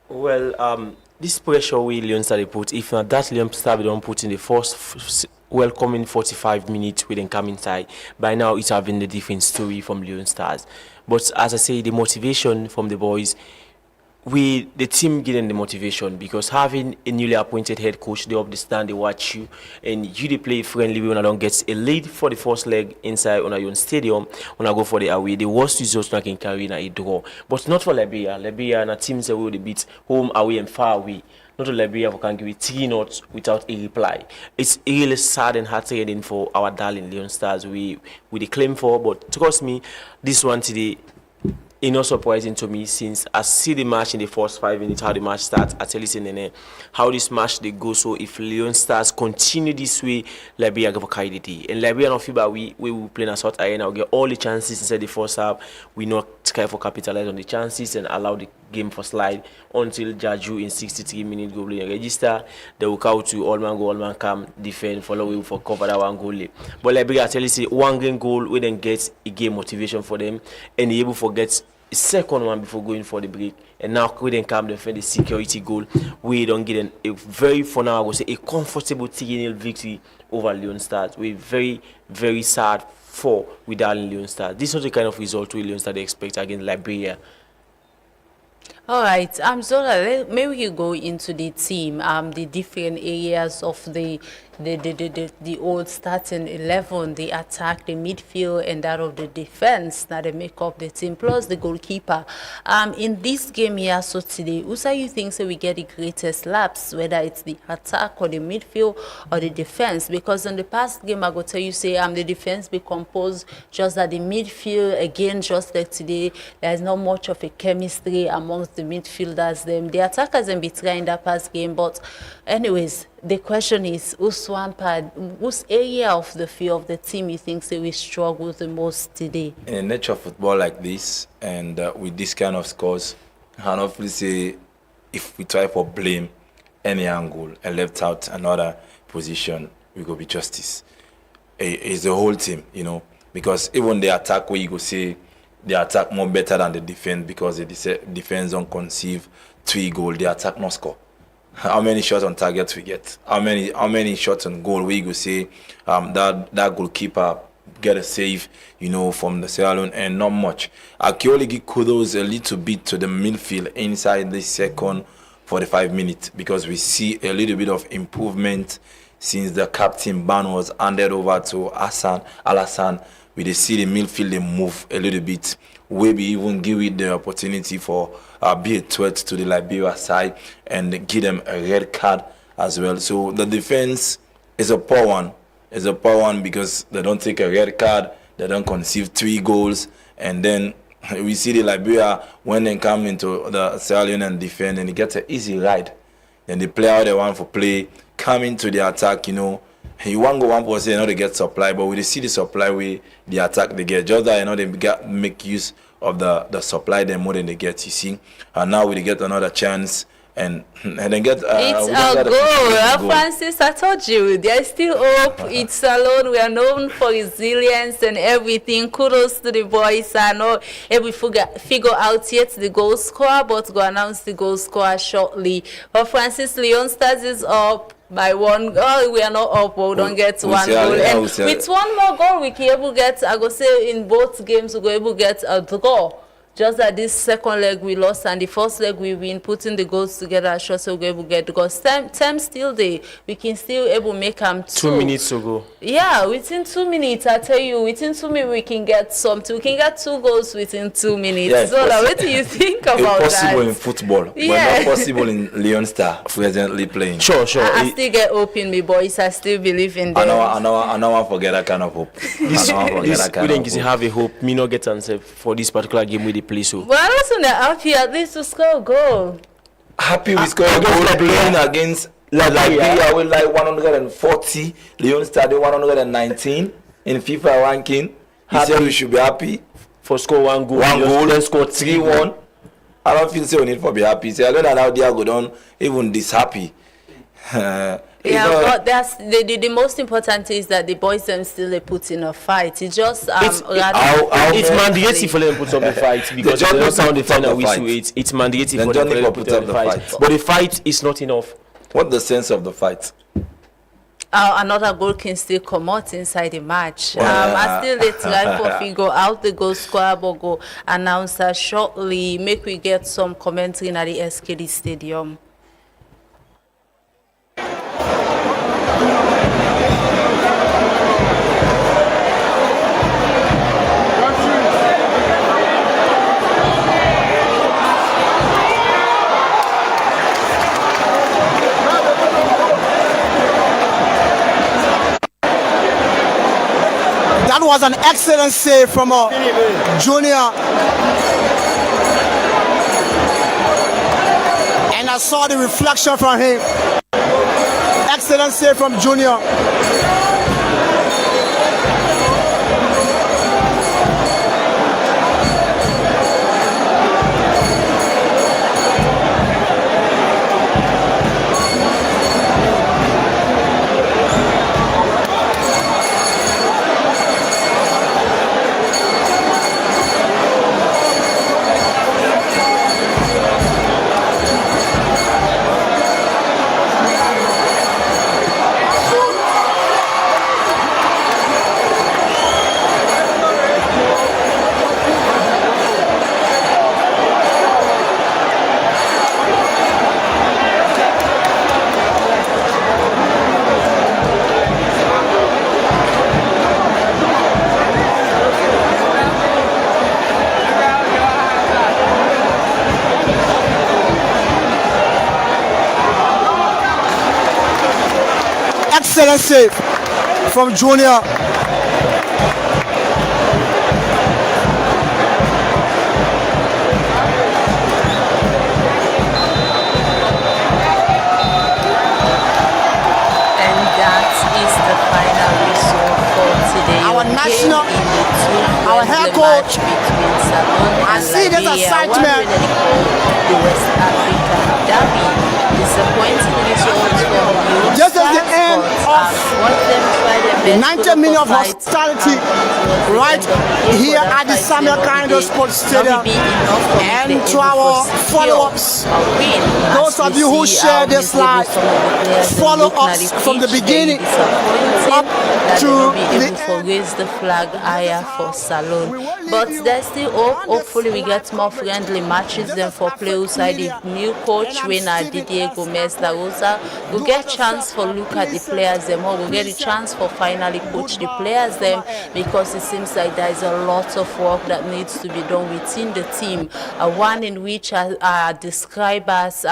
Well, this pressure we Leone Star they put, if not that Leone Star we don't put in the first welcoming 45 minutes we then come inside, by now it's having the different story from Leone Stars. But as I say, the motivation from the boys, the team getting the motivation, because having a newly appointed head coach, they understand, they watch you, and you they play friendly when I don't get a lead for the first leg inside on your own stadium. When I go for the away, the worst results I can carry in a draw, but not for Liberia. Liberia and a teams that will beat home, away, and far away. Not to Liberia who can give it 3-0 without a reply. It's really sad and heartbreaking for our darling Leone Stars. We claim for, but trust me, this one today is not surprising to me, since I see the match in the first 5 minutes, how the match starts. I tell you, Nenneh, how this match they go. So if Leone Stars continue this way, Liberia go carry the day. And Liberia not feel bad. We will play in a short arena. We get all the chances inside the first half. We not try for capitalize on the chances and allow the game for slide until Jaju in 63 minutes goal line register. They will count to all man go, all man come, defend, follow we for cover that one goal. But Liberia, I tell you, say one game goal we then get a game motivation for them, and they able to get a second one before going for the break. And now we then come defend the security goal. We don't get a very, for now I would say, a comfortable 3-0 victory over Leone Stars. We're very, very sad for without Leone Stars. This is the kind of result we Leone Stars expect against Liberia. All right, Zola, maybe you go into the team, the different areas of the the old starting 11, the attack, the midfield, and that of the defense that they make up the team, plus the goalkeeper. In this game here, so today, who say you think so we get the greatest laps, whether it's the attack or the midfield or the defense? Because in the past game, I go tell you, say, the defense be composed, just that the midfield, again, just like today, there's not much of a chemistry amongst the midfielders. The attackers and be trying that past game, but anyways, the question is, whose area of the field of the team you think say we struggle the most today? In the nature of football like this, and with this kind of scores, I can hopefully say if we try for blame any angle and left out another position, we go be justice. It's the whole team, you know, because even the attack where you go say the attack more better than the defense, because the defense don't conceive 3 goals, the attack no score. How many shots on target we get? How many shots on goal where you go say that goalkeeper get a save, you know, from the Sierra Leone, and not much. I can only give kudos a little bit to the midfield inside the second 45 minutes, because we see a little bit of improvement since the captain ban was handed over to Alassane. We see the midfield they move a little bit. Maybe even give it the opportunity for be a threat to the Liberia side and give them a red card as well. So the defense is a poor one. It's a poor one because they don't take a red card, they don't conceive 3 goals, and then we see the Liberia when they come into the Sierra Leone and defend, and they get an easy ride. Then the player they want for play come into the attack, you know. You want to go 1%, you know, they get supply, but we see the supply way the attack they get. Just that, you know, they make use of the supply them more than they get, you see. And now we get another chance and then get it's a goal. Francis, I told you, there's still hope. It's alone. We are known for resilience and everything. Kudos to the boys. I know we figure out yet the goal scorer, but go announce the goal scorer shortly. But Francis, Leone Stars is up by 1 goal. We are not up, but we don't get 1 goal. And with 1 more goal, we can able get, I go say in both games, we go able get a draw. Just that this second leg we lost and the first leg we win, putting the goals together, sure, so we able get, because time still there. We can still able make them 2 minutes to go. Yeah, within 2 minutes, I tell you, within 2 minutes we can get something. We can get 2 goals within 2 minutes. Yeah, so what do you think about that? It's possible in football, yeah. but not possible in Leone Star presently playing. Sure. I still get hope in me, boys. I still believe in them. I know I forget that kind of hope. We don't have a hope. Me not get answer for this particular game with the play so. Well, I'm also happy at least to score a goal. Happy we score a goal playing against Liberia with like 140, Leone Star 119 in FIFA ranking. He said we should be happy for score 1 goal. 1 goal and score 3-1. I don't feel so we need for be happy. So I don't know how they go down even this happy. Yeah, but that's the most important thing is that the boys them still they put in a fight. It's just it's mandatory for them to put up the fight, because they don't sound the final whistle. It's mandatory for them to put up the fight. But the fight is not enough. What's the sense of the fight? Another goal can still come out inside the match. I still they try for figure out the goal scorer, but go announce that shortly. Make we get some commentary at the SKD Stadium. That was an excellent save from Junior. And I saw the reflection from him. Excellent save from Junior. Excellent save from Junior. Our national, our head coach, I see this excitement. The West African Derby, disappointing results for you. Just at the end of the 90 minutes of hospitality right here at the Samuel Kando Sports Stadium, and to our follow-ups, those of you who share this live, follow us from the beginning up to the end. Raise the flag higher for Salon, but there's still hope. Hopefully we get more friendly matches than for play outside the new coach winner Didier Gomez da Rosa. We'll get chance for look at the players them, or we'll get a chance for finally coach the players them, because it seems like there is a lot of work that needs to be done within the team. One in which are described as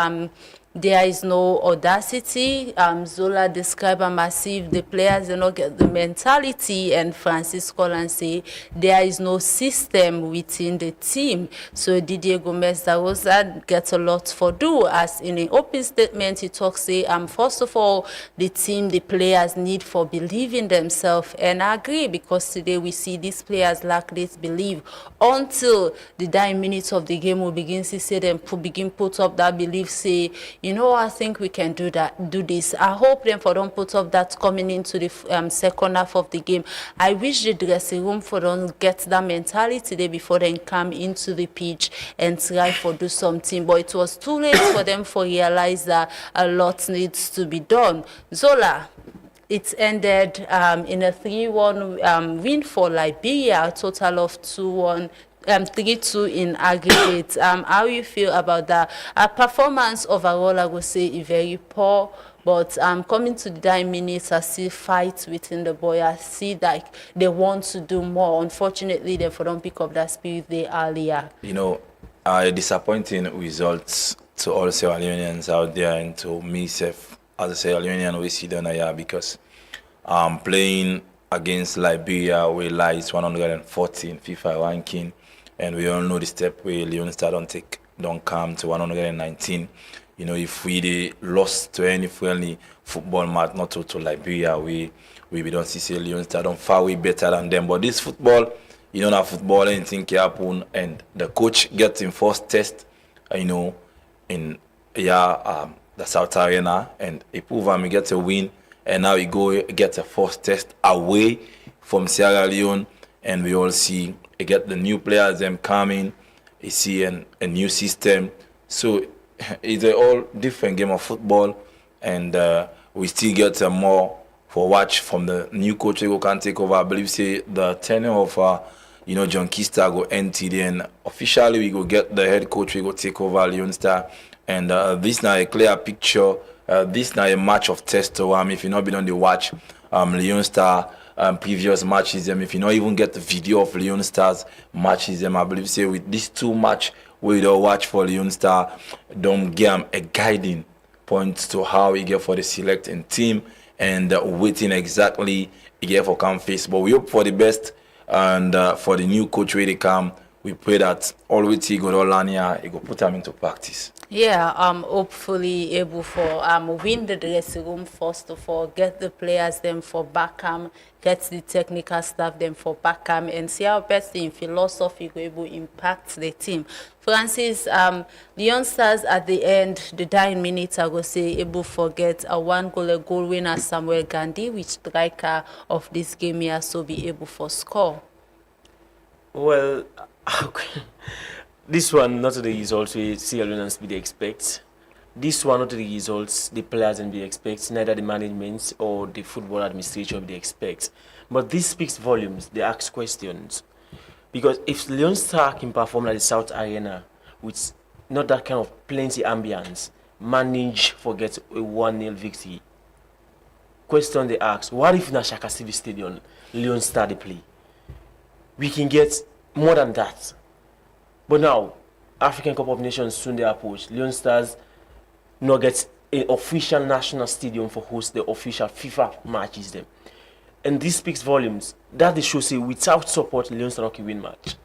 there is no audacity. Zola described as if the players do not get the mentality, and Francis Collins say there is no system within the team. So Didier Gomez da Rosa gets a lot for do, as in an open statement he talks say first of all the team, the players need for believe in themselves, and I agree, because today we see these players lack this belief until the dying minutes of the game will begin to see them put up that belief, say, you know, I think we can do that, do this. I hope them for don't put up that coming into the second half of the game. I wish the dressing room for don't get that mentality today before they come into the pitch and try for do something. But it was too late for them for realize that a lot needs to be done. Zola, it ended in a 3-1 win for Liberia, a total of 3-2 in aggregate. How you feel about that? Performance overall, I would say, is very poor. But coming to the dying minutes, I see fights within the boy. I see that they want to do more. Unfortunately, they don't pick up that spirit they earlier. You know, disappointing results to all Sierra Leoneans out there, and to myself as a Sierra Leonean, we see them here, because playing against Liberia, we lies 114 FIFA ranking. And we all know the step where Leone Star don't come to 119. You know, if we lost to any friendly football match, not to Liberia, we don't see Leone Star don't far way better than them. But this football, you know, that football, anything can happen. And the coach gets in first test, you know, in the South Arena, and he prove him, he gets a win. And now he go get a first test away from Sierra Leone, and we all see you get the new players them coming, you see a new system. So it's a all different game of football, and we still get more for watch from the new coach who can take over. I believe say the tenure of John Kista go end today, and officially we go get the head coach we go take over Leone Star. And this now a clear picture. This now a match of test to if you not been on the watch Leone Star previous matches, if you not even get the video of Leone Star's matches, I believe say with these two match we don't watch for Leone Star, don't give a guiding point to how he get for the selecting team, and waiting exactly he get for come face. But we hope for the best, and for the new coach where they come, we pray that always he go learn here, he go put them into practice. Yeah, hopefully able for win the dressing room first of all, get the players them for Backham, get the technical staff them for Backham, and see how best in philosophy go able impact the team. Francis, Leone Stars at the end, the dying minutes, I go say able forget a goal winner Samuel Gandhi, which striker of this game here, so be able for score. Well, this one not the results we Sierra Leoneans be expect. This one not the results the players and be expect, neither the management or the football administration be expect. But this speaks volumes. They ask questions, because if Leone Star can perform at the South Arena with not that kind of plenty ambience, manage forget a 1-0 victory. Question they ask: what if in a Shaka Civic Stadium Leone Star they play? We can get more than that. But now, African Cup of Nations soon they approach. Leone Stars not get an official national stadium for host the official FIFA matches them. And this speaks volumes. That they show say without support, Leone Star can win match.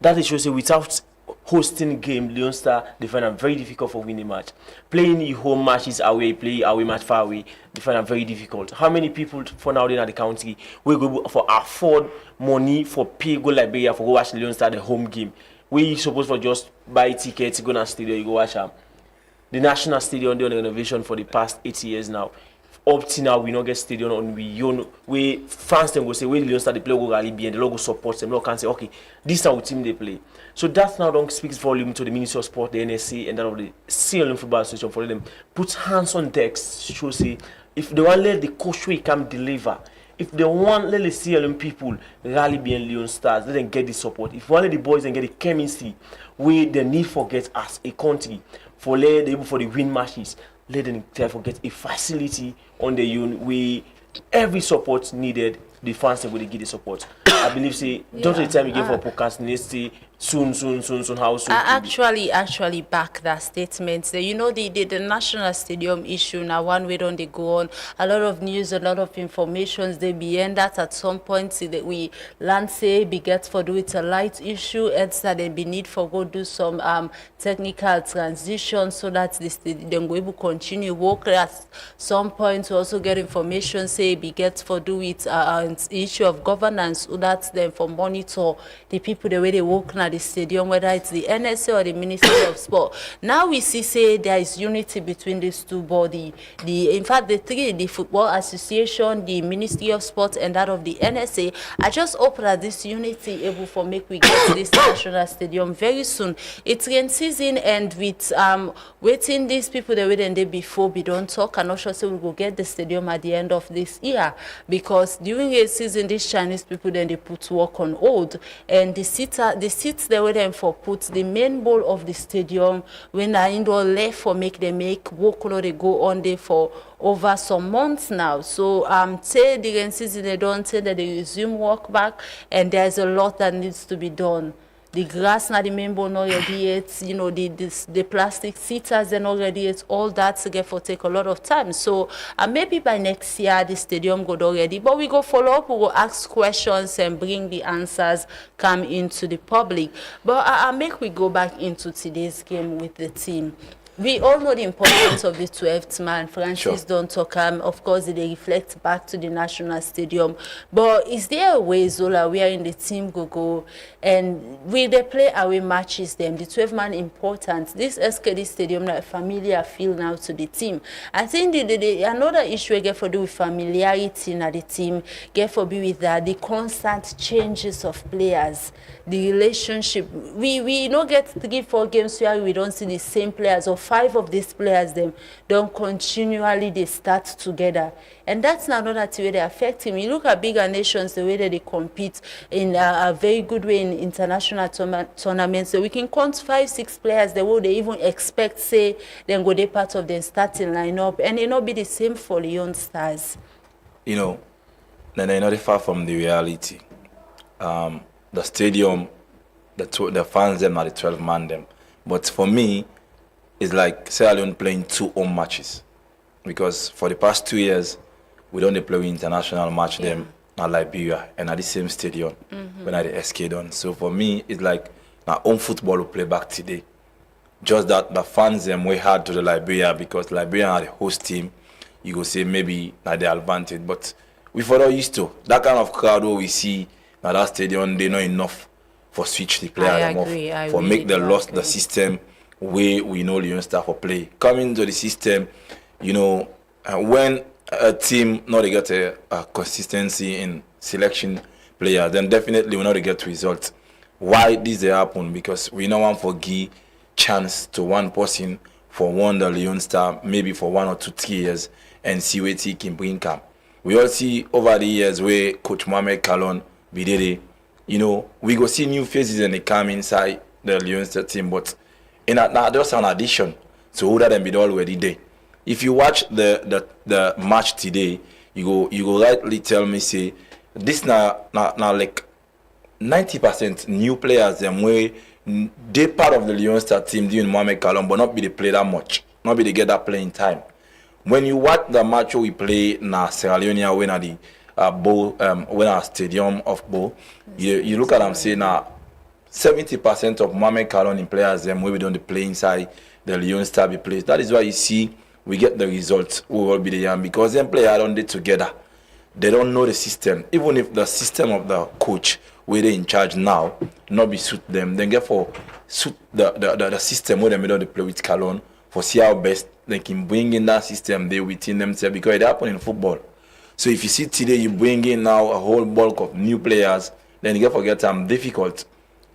That they show say without hosting game, Leone Star they find it very difficult for winning match. Playing your home matches away, play away match far away, they find it very difficult. How many people for now in the country will go for afford money for pay go Liberia for go watch Leone Star the home game? We supposed for just buy tickets, go to the stadium, you go watch the national stadium doing renovation for the past 8 years now. Up to now, we don't get stadium on we fans them go say when Leone Star they play go rally and the logo supports them. Look can say okay, this is our team they play. So that now don't speaks volume to the Ministry of Sport, the NSA, and that of the CLM Football Association for them put hands on decks. Show say if they want let the coach we come deliver. If they want let the CLM people rally behind Leone Stars, let them get the support. If one of the boys and get the chemistry, we the need for get as a country for let able for the win matches. Let them therefore get a facility on the unit where every support needed, the fans will give the support. I believe say don't the time you give for podcast next soon how soon actually back that statement. So, you know the national stadium issue now one way don't they go on a lot of news, a lot of informations they behind that at some point see that we land say be get for do it a light issue it's that they be need for go do some technical transition so that this then go able continue work at some point to also get information say be get for do it an issue of governance so that's them for monitor the people the way they work now the stadium, whether it's the NSA or the Ministry of Sport. Now we see say there is unity between these two bodies. In fact, the three, the Football Association, the Ministry of Sport, and that of the NSA, I just hope that this unity able for make we get to this national stadium very soon. It's rain season and with waiting these people the way they before we don't talk. I'm not sure say we will get the stadium at the end of this year because during a season these Chinese people then they put work on hold and the seats they were then for put the main bowl of the stadium when I indoor left for make them make workload they go on there for over some months now. So say the rain season they don't say that they resume work back and there's a lot that needs to be done. The grass now the main bowl already it's you know the plastic seaters and already it's all that to get for take a lot of time. So maybe by next year the stadium go already, but we go follow up, we go ask questions and bring the answers come into the public. But I make we go back into today's game with the team. We all know the importance of the 12th man. Francis Sure. don't talk. Of course, they reflect back to the national stadium. But is there a way, Zola, where in the team go and will they play away matches them? The 12th man important. This SKD stadium like familiar feel now to the team. I think the another issue I get for do with familiarity in the team, get for be with that the constant changes of players, the relationship. We don't get 3-4 games where we don't see the same players or 5 of these players them don't continually they start together, and that's not another way they affect him. You look at bigger nations the way that they compete in a very good way in international tournaments, so we can count 5-6 players the way they even expect say then go they part of the starting lineup, and it not be the same for Leone Stars. You know, Nenneh, not far from the reality. The stadium, the fans them are the 12 man them, but for me it's like Sierra Leone playing 2 home matches because for the past 2 years we don't play international match them at Liberia and at the same stadium when I the SK done. So for me it's like now home football will play back today. Just that the fans them way hard to the Liberia because Liberia are the host team. You go say maybe not the advantage, but we further used to that kind of crowd where we see now that stadium they not enough for switch the player them off for make the lost the system way we know Leone Star for play. Coming to the system, you know, when a team not get a consistency in selection players, then definitely we not get results. Why this they happen? Because we no want for give chance to one person for one the Leone Star maybe for 1 or 2 3 years and see what he can bring up. We all see over the years where Coach Mohamed Kalon be there, you know, we go see new faces and they come inside the Leone Star team, but in that just an addition to who that them be already there. If you watch the match today, you go rightly tell me say this now like 90% new players them way they part of the Leone Star team doing Mohamed Kalon but not be they play that much. Not be they get that playing time. When you watch the match we play na Sierra Leone when at the when our stadium of Bo, you look at them say now 70% of Mohamed Kalon in players them we don't play inside the Leone Star be plays. That is why you see we get the results we will be the because them players don't do together. They don't know the system. Even if the system of the coach where they in charge now not be suit them, then get for suit the system where they don't play with Kalon for see how best they can bring in that system they within themselves because it happen in football. So if you see today you bring in now a whole bulk of new players, then you get forget difficult.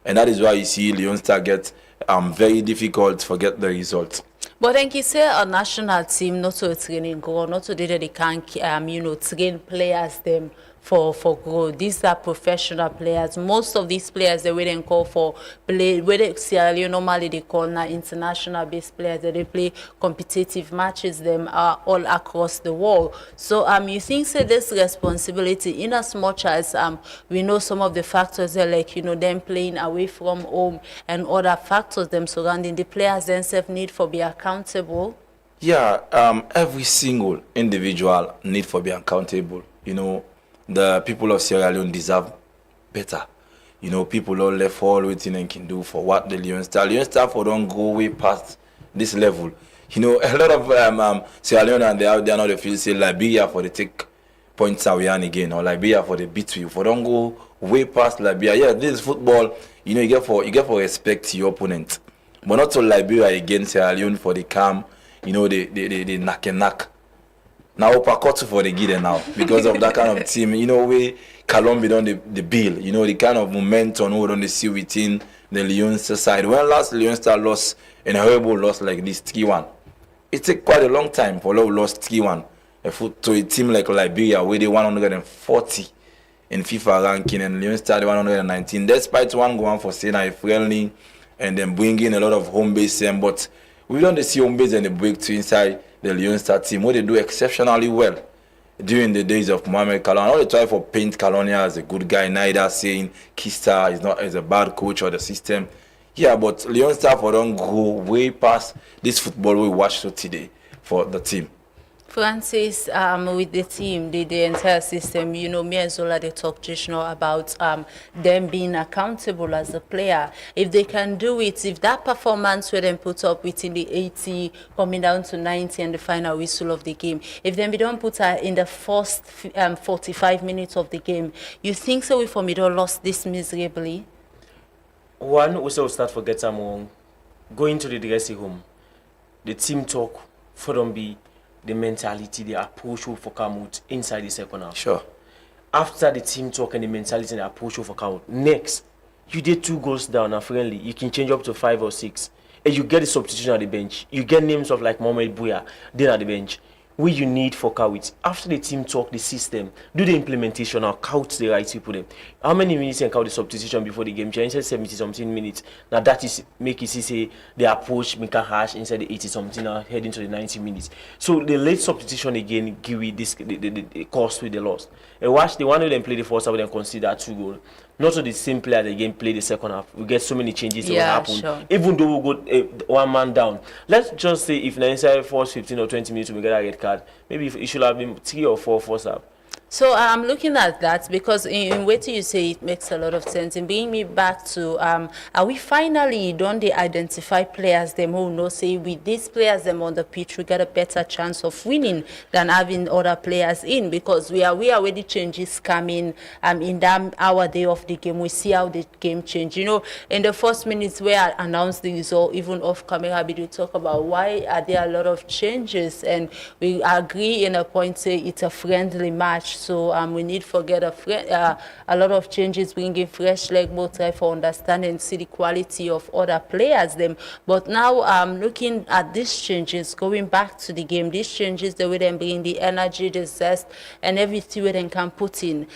And that is why you see Leone Star get very difficult to forget the results. But then you say a national team not to training go, not to they can train players them for growth. These are professional players. Most of these players they wouldn't call for play where they Sierra Leone normally they call now international based players that they play competitive matches them are all across the world. So you think say this responsibility in as much as we know some of the factors are like them playing away from home and other factors them surrounding the players themselves need for be accountable. Yeah, every single individual need for be accountable. The people of Sierra Leone deserve better. People all left all waiting and can do for what the Leone Star for don't go way past this level. A lot of Sierra Leone and they out there now they feel say Liberia for the take points away and again or Liberia for the beat you for don't go way past Liberia. Yeah, this is football. You get for respect your opponent, but not to Liberia against Sierra Leone for the calm. They knock and knock. Now Pakotu for the Gide now because of that kind of team. Where Kalon be done the bill. The kind of momentum we don't see within the Leone side. When last Leone Star lost in a horrible loss like this 3-1, it took quite a long time for we lost 3-1 to a team like Liberia where they 140 in FIFA ranking and Leone Star 119. Despite one going for saying friendly and then bringing a lot of home base but we don't see home base and the break to inside the Leone Star team where they do exceptionally well during the days of Mohamed Kalon. I know they try for paint Kalonia as a good guy, neither saying Kista is not as a bad coach or the system. Yeah, but Leone Star for don't go way past this football we watched today for the team. Francis, with the team, the entire system, me and Zola, they talk just now about them being accountable as a player. If they can do it, if that performance where they put up within the 80, coming down to 90 and the final whistle of the game, if then we don't put her in the first 45 minutes of the game, you think so we for me don't lost this miserably? One, we still start for get among going to the dressing room. The team talk for them be the mentality, the approach for come out inside the second half. Sure. After the team talk and the mentality and the approach for come out, next, you did 2 goals down and friendly. You can change up to 5 or 6. And you get the substitution at the bench. You get names of like Mohamed Bouya, then at the bench. What you need for Kawit. After the team talk, the system, do the implementation or count the right people them. How many minutes can count the substitution before the game? Change 70-something minutes. Now that is make it say the approach make a hash inside the 80-something now heading to the 90 minutes. So the late substitution again give you this the cost with the loss. And watch the one who then play the first half and consider 2 goals. Not to the same player again play the second half. We get so many changes that will happen. Sure. Even though we go 1 man down. Let's just say if Nenneh force 15 or 20 minutes to get a red card, maybe it should have been 3 or 4 first half. So I'm looking at that because in what you say it makes a lot of sense. And bringing me back to are we finally don't they identify players them who know say with these players them on the pitch we get a better chance of winning than having other players in because we already changes coming in that hour day of the game. We see how the game change. In the first minutes where I announced the result, even off camera we talk about why are there a lot of changes and we agree in a point say it's a friendly match. So we need to get a lot of changes, bringing fresh leg, more try for understanding, see the quality of other players them. But now looking at these changes, going back to the game, these changes the way they bring the energy, the zest, and everything where they can put in.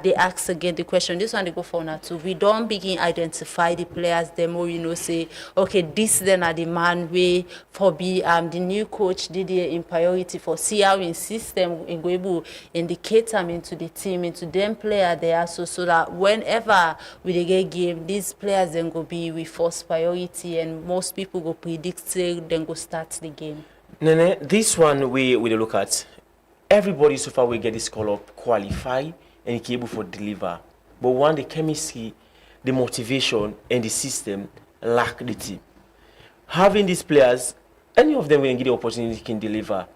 They ask again the question. This one they go for now too. We don't begin identify the players them or say okay this then are the man way for be the new coach Didier in priority for see how in system in Gwebu indicate into the team, into them player there, so that whenever we get game, these players then go be with first priority, and most people go predict say then go start the game. Nenneh, this one we look at. Everybody so far will get this call up, qualify, and be able to deliver. But one, the chemistry, the motivation, and the system lack the team. Having these players, any of them will get the opportunity can deliver.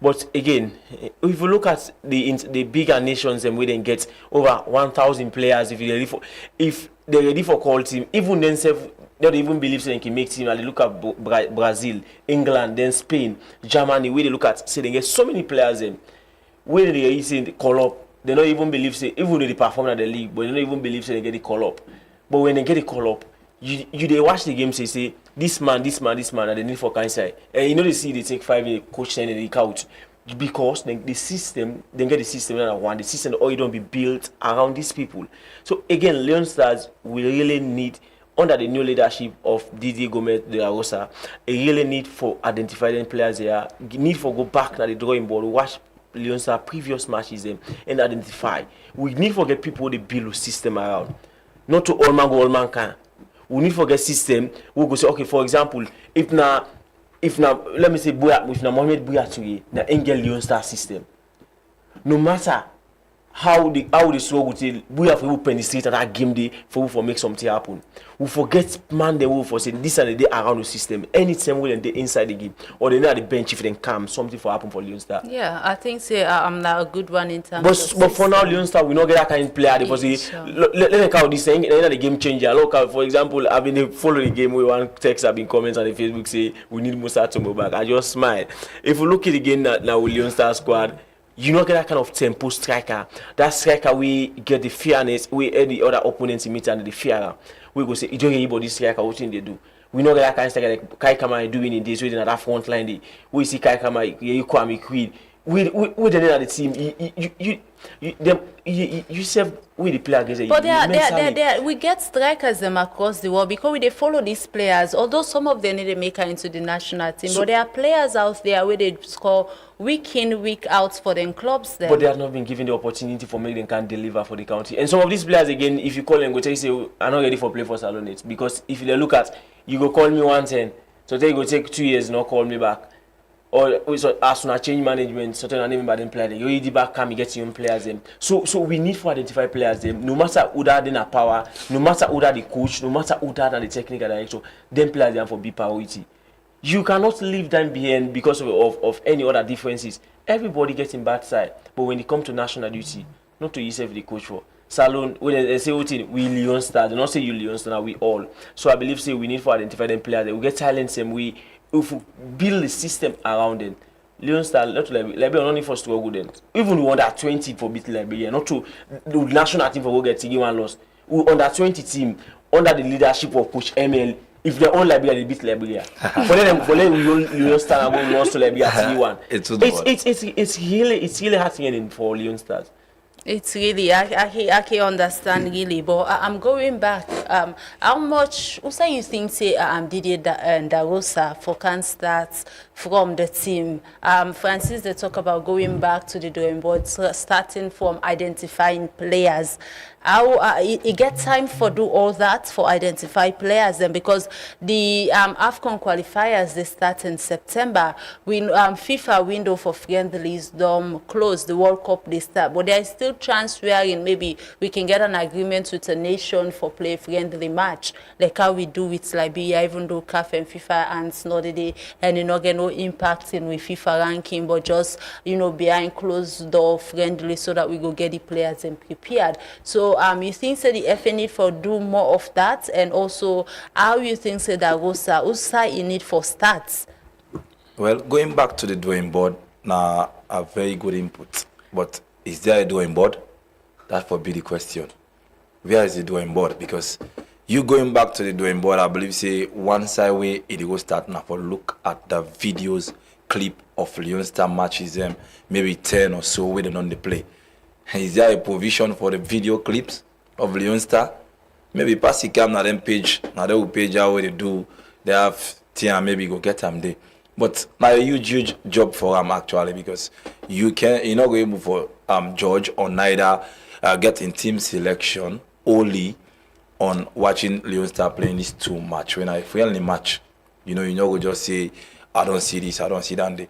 But again, if you look at the bigger nations and we then get over 1,000 players, if they're ready for call team, even themselves, they don't even believe they can make team. And they look at Brazil, England, then Spain, Germany. Where they look at, say they get so many players in. Where they say call up, they don't even believe say even though they perform at the league, but they don't even believe say they get the call up. But when they get the call up, you they watch the game say this man, and they need for cancer. And you know they see they take 5 years coach and they out because the system, they get the system that I want. The system all don't be built around these people. So again, Leone Stars will really need under the new leadership of Didier Gomez de la Rosa, a really need for identifying players here, need for go back to the drawing board, watch Leone Stars previous matches and identify. We need to get people the build system around. Not to all man go all man can. We need to get system. We go say okay, for example, if na let me say if na Mohamed Bouya na Engel Leone Stars system. No matter how the struggle till Bouya for penetrate at that game day for make something happen. We forget man they will for say this and the day around the system. Anytime when they inside the game or they know at the bench if they come something for happen for Leone Stars. Yeah, I think say I'm not a good one in terms but for now Leone Stars we not get that kind of player because let me count this thing the game changer. Look for example I've been following the game where one text have been comments on the Facebook say we need Musa to move back. I just smile. If we look at the game now with Leone Stars squad, you not get that kind of tempo striker. That striker we get the fairness, we the other opponents in meet and the fear. We go say you don't get anybody striker, what thing they do. We know that kind of striker like Kai Kama doing in this way in that front line. We see Kai Kama, you Kwame Creed. We the name of the team. You serve with the players. But we get strikers them across the world because they follow these players. Although some of them need to make it into the national team, but there are players out there where they score week in, week out for them clubs. Then. But they have not been given the opportunity for making them can deliver for the country. And some of these players again, if you call them, go tell you say I'm not ready for play for Salonate because if you look at you go call me 110, so they go take 2 years not call me back. Or as soon as change management, certain name by them player, you already back come get young players them. So we need to identify players them. No matter who that in a power, no matter who that the coach, no matter who that the technical director, them players them for big priority. You cannot leave them behind because of any other differences. Everybody gets in bad side, but when it comes to national duty, not to yourself the coach for. Salon, when they say we Leone Stars, they don't say you Leone Stars, we all. So I believe say we need to identify them players. We get talents and if we build the system around them, Leone Stars, not to Liberia, not only for struggle then. Even we under 20 for beat Liberia, not to the national team for go get one loss. We under 20 team under the leadership of Coach ML. If they own Liberia, they beat Liberia. for them, we Leone Stars and go lost to Liberia 3-1. It's really hurting for Leone Stars. It's really, I can understand really, but I'm going back. How much, also you think say Didier da Rosa for can start from the team? Francis, they talk about going back to the drawing board, starting from identifying players. How it get time for do all that for identify players then because the AFCON qualifiers they start in September. We FIFA window for friendlies close. The World Cup they start, but there is still chance wherein maybe we can get an agreement with a nation for play friendly match like how we do with Liberia. Even though CAF and FIFA and not the and you not get no impact in with FIFA ranking, but just behind closed door friendly so that we go get the players and prepared. So you think say the FA need for do more of that, and also how you think say that Rosa you need for stats? Well, going back to the drawing board, now a very good input. But is there a drawing board? That would be the question. Where is the drawing board? Because you going back to the drawing board, I believe say one side way it will start now for look at the videos clip of Leone Stars matches maybe 10 or so with on the play. Is there a provision for the video clips of Leone Stars? Maybe pass the cam na them page, na they will page how they do. They have team maybe go get them there. But now a huge job for them actually because you're not going for judge or neither getting team selection only on watching Leone Stars playing these two match. When I friendly match, you know go just say I don't see this, I don't see that.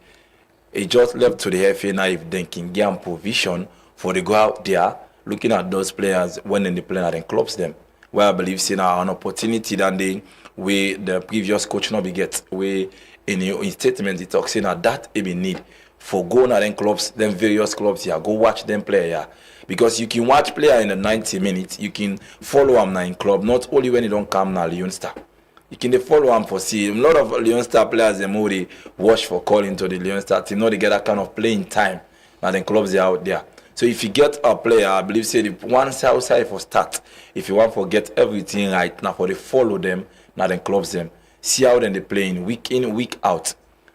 It just left to the FA now if they can get them provision for they go out there looking at those players when they play and then clubs them. Where I believe see now an opportunity that they where the previous coach not be get where in statement he talks saying that it be need for going at them clubs, them various clubs here, go watch them play here. Because you can watch player in the 90 minutes, you can follow them now in club, not only when you don't come now Leone Star. You can follow them for see a lot of Leone Star players them already watch for calling to the Leone Star team, not they get that kind of playing time. Now then clubs are out there. So if you get a player, I believe say the one outside for start, if you want to get everything right now for they follow them, now then clubs them. See how then they playing week in, week out.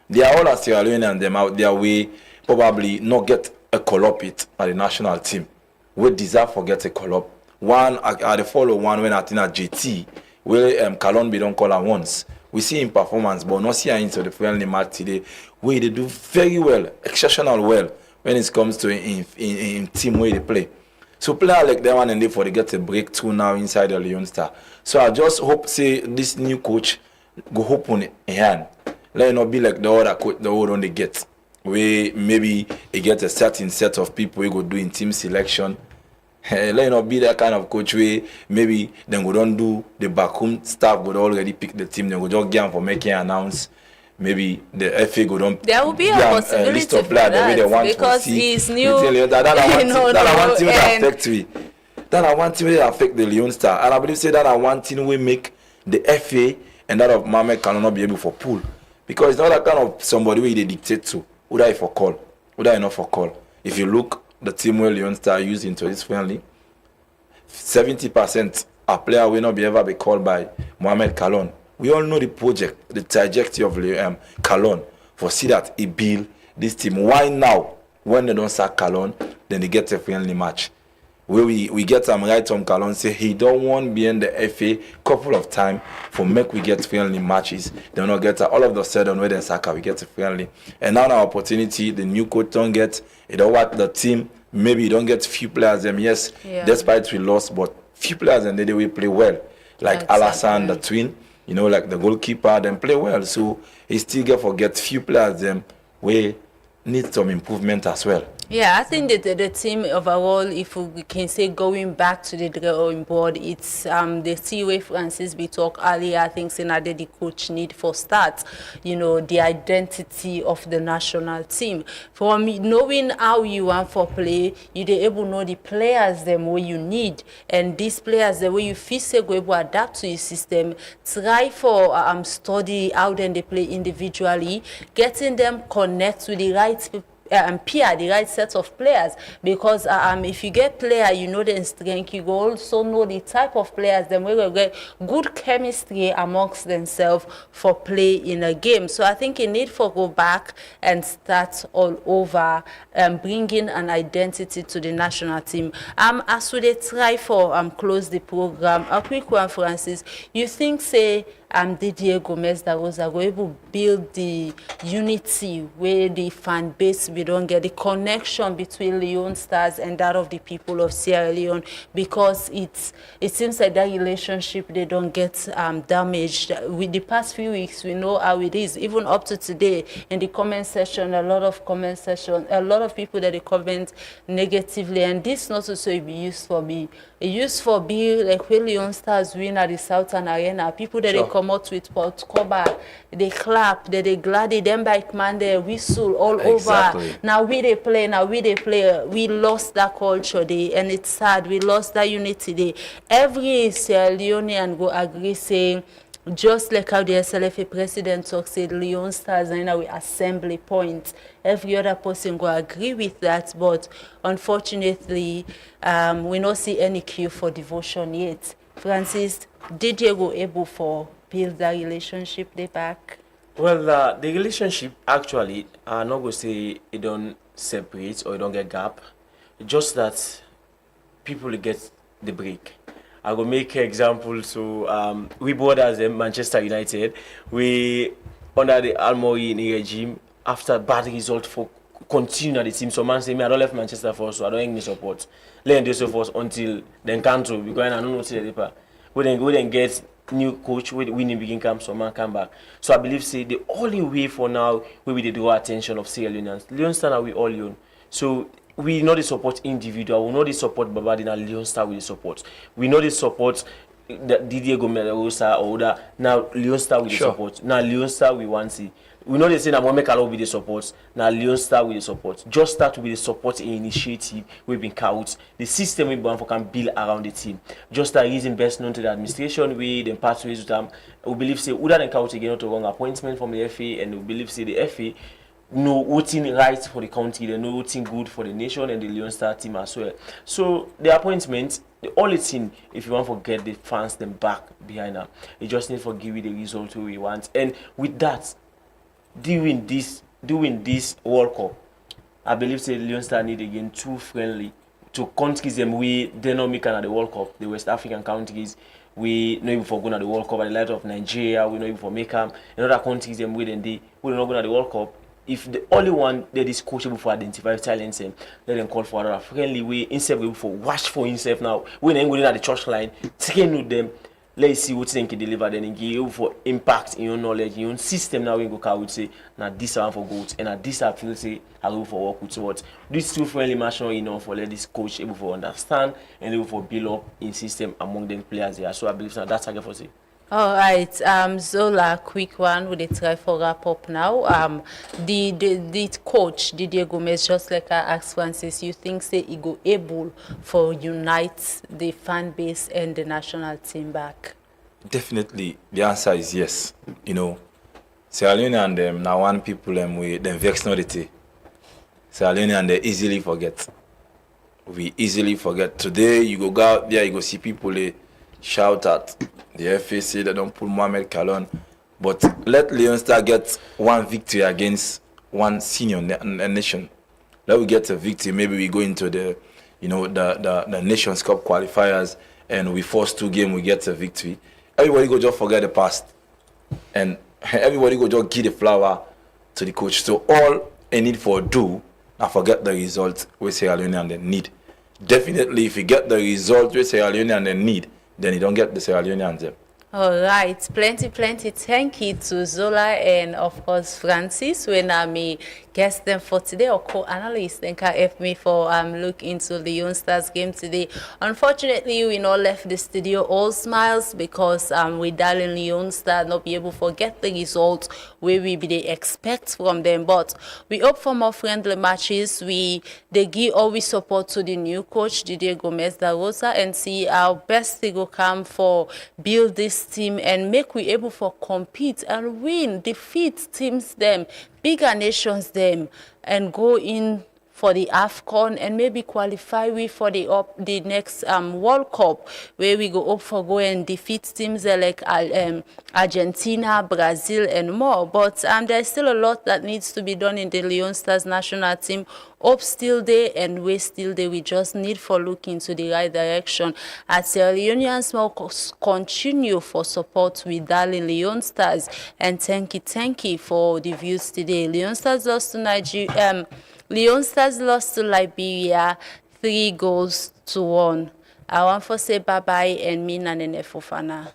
They are all as Sierra Leone and them out their way probably not get a call up it at the national team. We deserve for get a call up. One I the follow one when I think at JT where Kalonbi don't call her once. We see him performance, but not see her into the friendly match today. Where they do very well, exceptional well when it comes to in team where they play. So player like that one and they for they get a breakthrough now inside the Leone Star. So I just hope say this new coach go hope on in hand. Let it not be like the other coach the old one they get. Where maybe he get a certain set of people we go do in team selection. Let it not be that kind of coach where maybe then go don't do the backroom staff would already pick the team, then go just get them for making announce. Maybe the FA go don't. There will be a possibility list of for players the way they that want because to see. he's new. That I want to affect me. That I want to affect the Leone Star, and I believe say that I want to we make the FA and that of Mohamed cannot be able for pull because it's not that kind of somebody where they dictate to. Would I for call? Would I not for call? If you look the team where Leone Star used into this friendly, 70% a player will not be ever be called by Mohamed Kalon. We all know the project, the trajectory of Kalon. For see that he build this team. Why now? When they don't sack Kalon, then they get a friendly match. Where we get some right on Kalon say he don't want be in the FA couple of times for make we get friendly matches. They not get all of the sudden where then Saka we get a friendly. And now our opportunity, the new coach don't get you know what the team maybe you don't get few players them yes, despite we lost, but few players and they will play well. Like Alassane, the twin, you know, like the goalkeeper, them play well. So he still get forget few players them we need some improvement as well. Yeah, I think that the team overall, if we can say going back to the drawing board, it's the C-way Francis we talked earlier. I think saying that the coach need for start, you know, the identity of the national team. From knowing how you want for play, you they able to know the players them where you need, and these players the way you feel say go able to adapt to your system. Try for study how then they play individually, getting them connect with the right people. Peer the right set of players because if you get player you know the strength you go also know the type of players then we will get good chemistry amongst themselves for play in a game. So I think you need for go back and start all over bringing an identity to the national team. As we they try for close the program, a quick one Francis, you think say Didier Gomez that was able to build the unity where the fan base we don't get the connection between Leone Stars and that of the people of Sierra Leone because it seems like that relationship they don't get damaged. With the past few weeks we know how it is even up to today in the comment section a lot of people that they comment negatively and this not also be used for me. It used for be like when Leone Stars win at the Southern Arena people that they come out with Port Cobar, they clap, they gladdy them by command, they whistle all over. Now we they play, we lost that culture day and it's sad, we lost that unity day. Every Sierra Leonean go agree saying just like how the SLFA president talks, said Leone Stars are in our assembly point. Every other person will agree with that, but unfortunately, we not see any cue for devotion yet. Francis, did you go able for build that relationship they back? Well, the relationship actually, I'm not going to say it don't separate or it don't get gap. Just that people get the break. I will make an example. So we both as Manchester United, we under the Almori regime after bad result for continue at the team. So man say me I don't left Manchester for so I don't any support. Let them do so for until then cancel because I don't know see the paper. We then get new coach with winning begin come, some man come back. So I believe say the only way for now where we dey draw attention of Sierra Leoneans. Leone Star we all Leone. So we know the support individual, we know the support Babadi and Leone Star with the support. We know the support Didier Gomez or other. Now Leone Star with the support. Now Leone Star we want see. We know they say that Mohamed Kalo with the support. Now Leone Star with the support. Just start with the support initiative we've been out. The system we can build around the team. Just start using best known to the administration with the pathways with them. We believe say other than count again not a wrong appointment from the FA, and we believe say the FA know what's right for the country, they know what's good for the nation and the Leone Star team as well. So the appointment, the only thing, if you want to get the fans them back behind them, you just need to give you the result we want. And with that, doing this World Cup, I believe say Leone Star need again too friendly to countries them we dynamic at the World Cup, the West African countries. We know even for going to the World Cup at the light of Nigeria, we know even for Mecca, in other countries them we not going to the World Cup. If the only one that is coachable for identify talents, let them call for a friendly way instead of for watch for himself now. When they go at the church line, train with them. Let's see what they can deliver. Then give you for impact in your knowledge, in your own system. Now we go. I would say now this one for goals and now this I feel say I go for work with. So what these two friendly match not enough for let this coach able for understand and able for build up in system among them players there. So I believe now that's I get for say. All right, Zola, quick one. We try for wrap up now. The coach Didier Gomez, just like I asked Francis, you think say he go able for unite the fan base and the national team back? Definitely, the answer is yes. You know, Sierra Leone and them now one people them we them vex not it. Sierra Leone and they easily forget. We easily forget. Today you go out there, you go see people shout at the FA say they don't pull Mohamed Kalon, but let Leone Star get one victory against one senior nation. Let we get a victory. Maybe we go into the Nations Cup qualifiers and we force 2 games, we get a victory. Everybody go just forget the past, and everybody go just give the flower to the coach. So all I need for do, I forget the result we Sierra Leone and they need. Definitely, if you get the result we Sierra Leone and they need, then you don't get the Sierra Leone answer. All right, plenty. Thank you to Zola and of course Francis when I may guest them for today, or co-analyst and can help me for look into the Leone Stars game today. Unfortunately, we not left the studio all smiles because we darling Leone Stars not be able to get the result where we be they expect from them. But we hope for more friendly matches. They give always support to the new coach Didier Gomez da Rosa and see our best to go come for build this team and make we able for compete and win, defeat teams them, bigger nations them, and go in for the AFCON and maybe qualify we for the next World Cup where we go up for go and defeat teams like Argentina, Brazil and more. But there's still a lot that needs to be done in the Leone Stars national team. Up still there and we still there. We just need for look into the right direction. At Sierra Leoneans will continue for support with darling Leone Stars, and thank you for the views today. Leone Stars lost to Nigeria. Leone Stars lost to Liberia 3-1. I want to say bye-bye and me Nenneh Fofanah.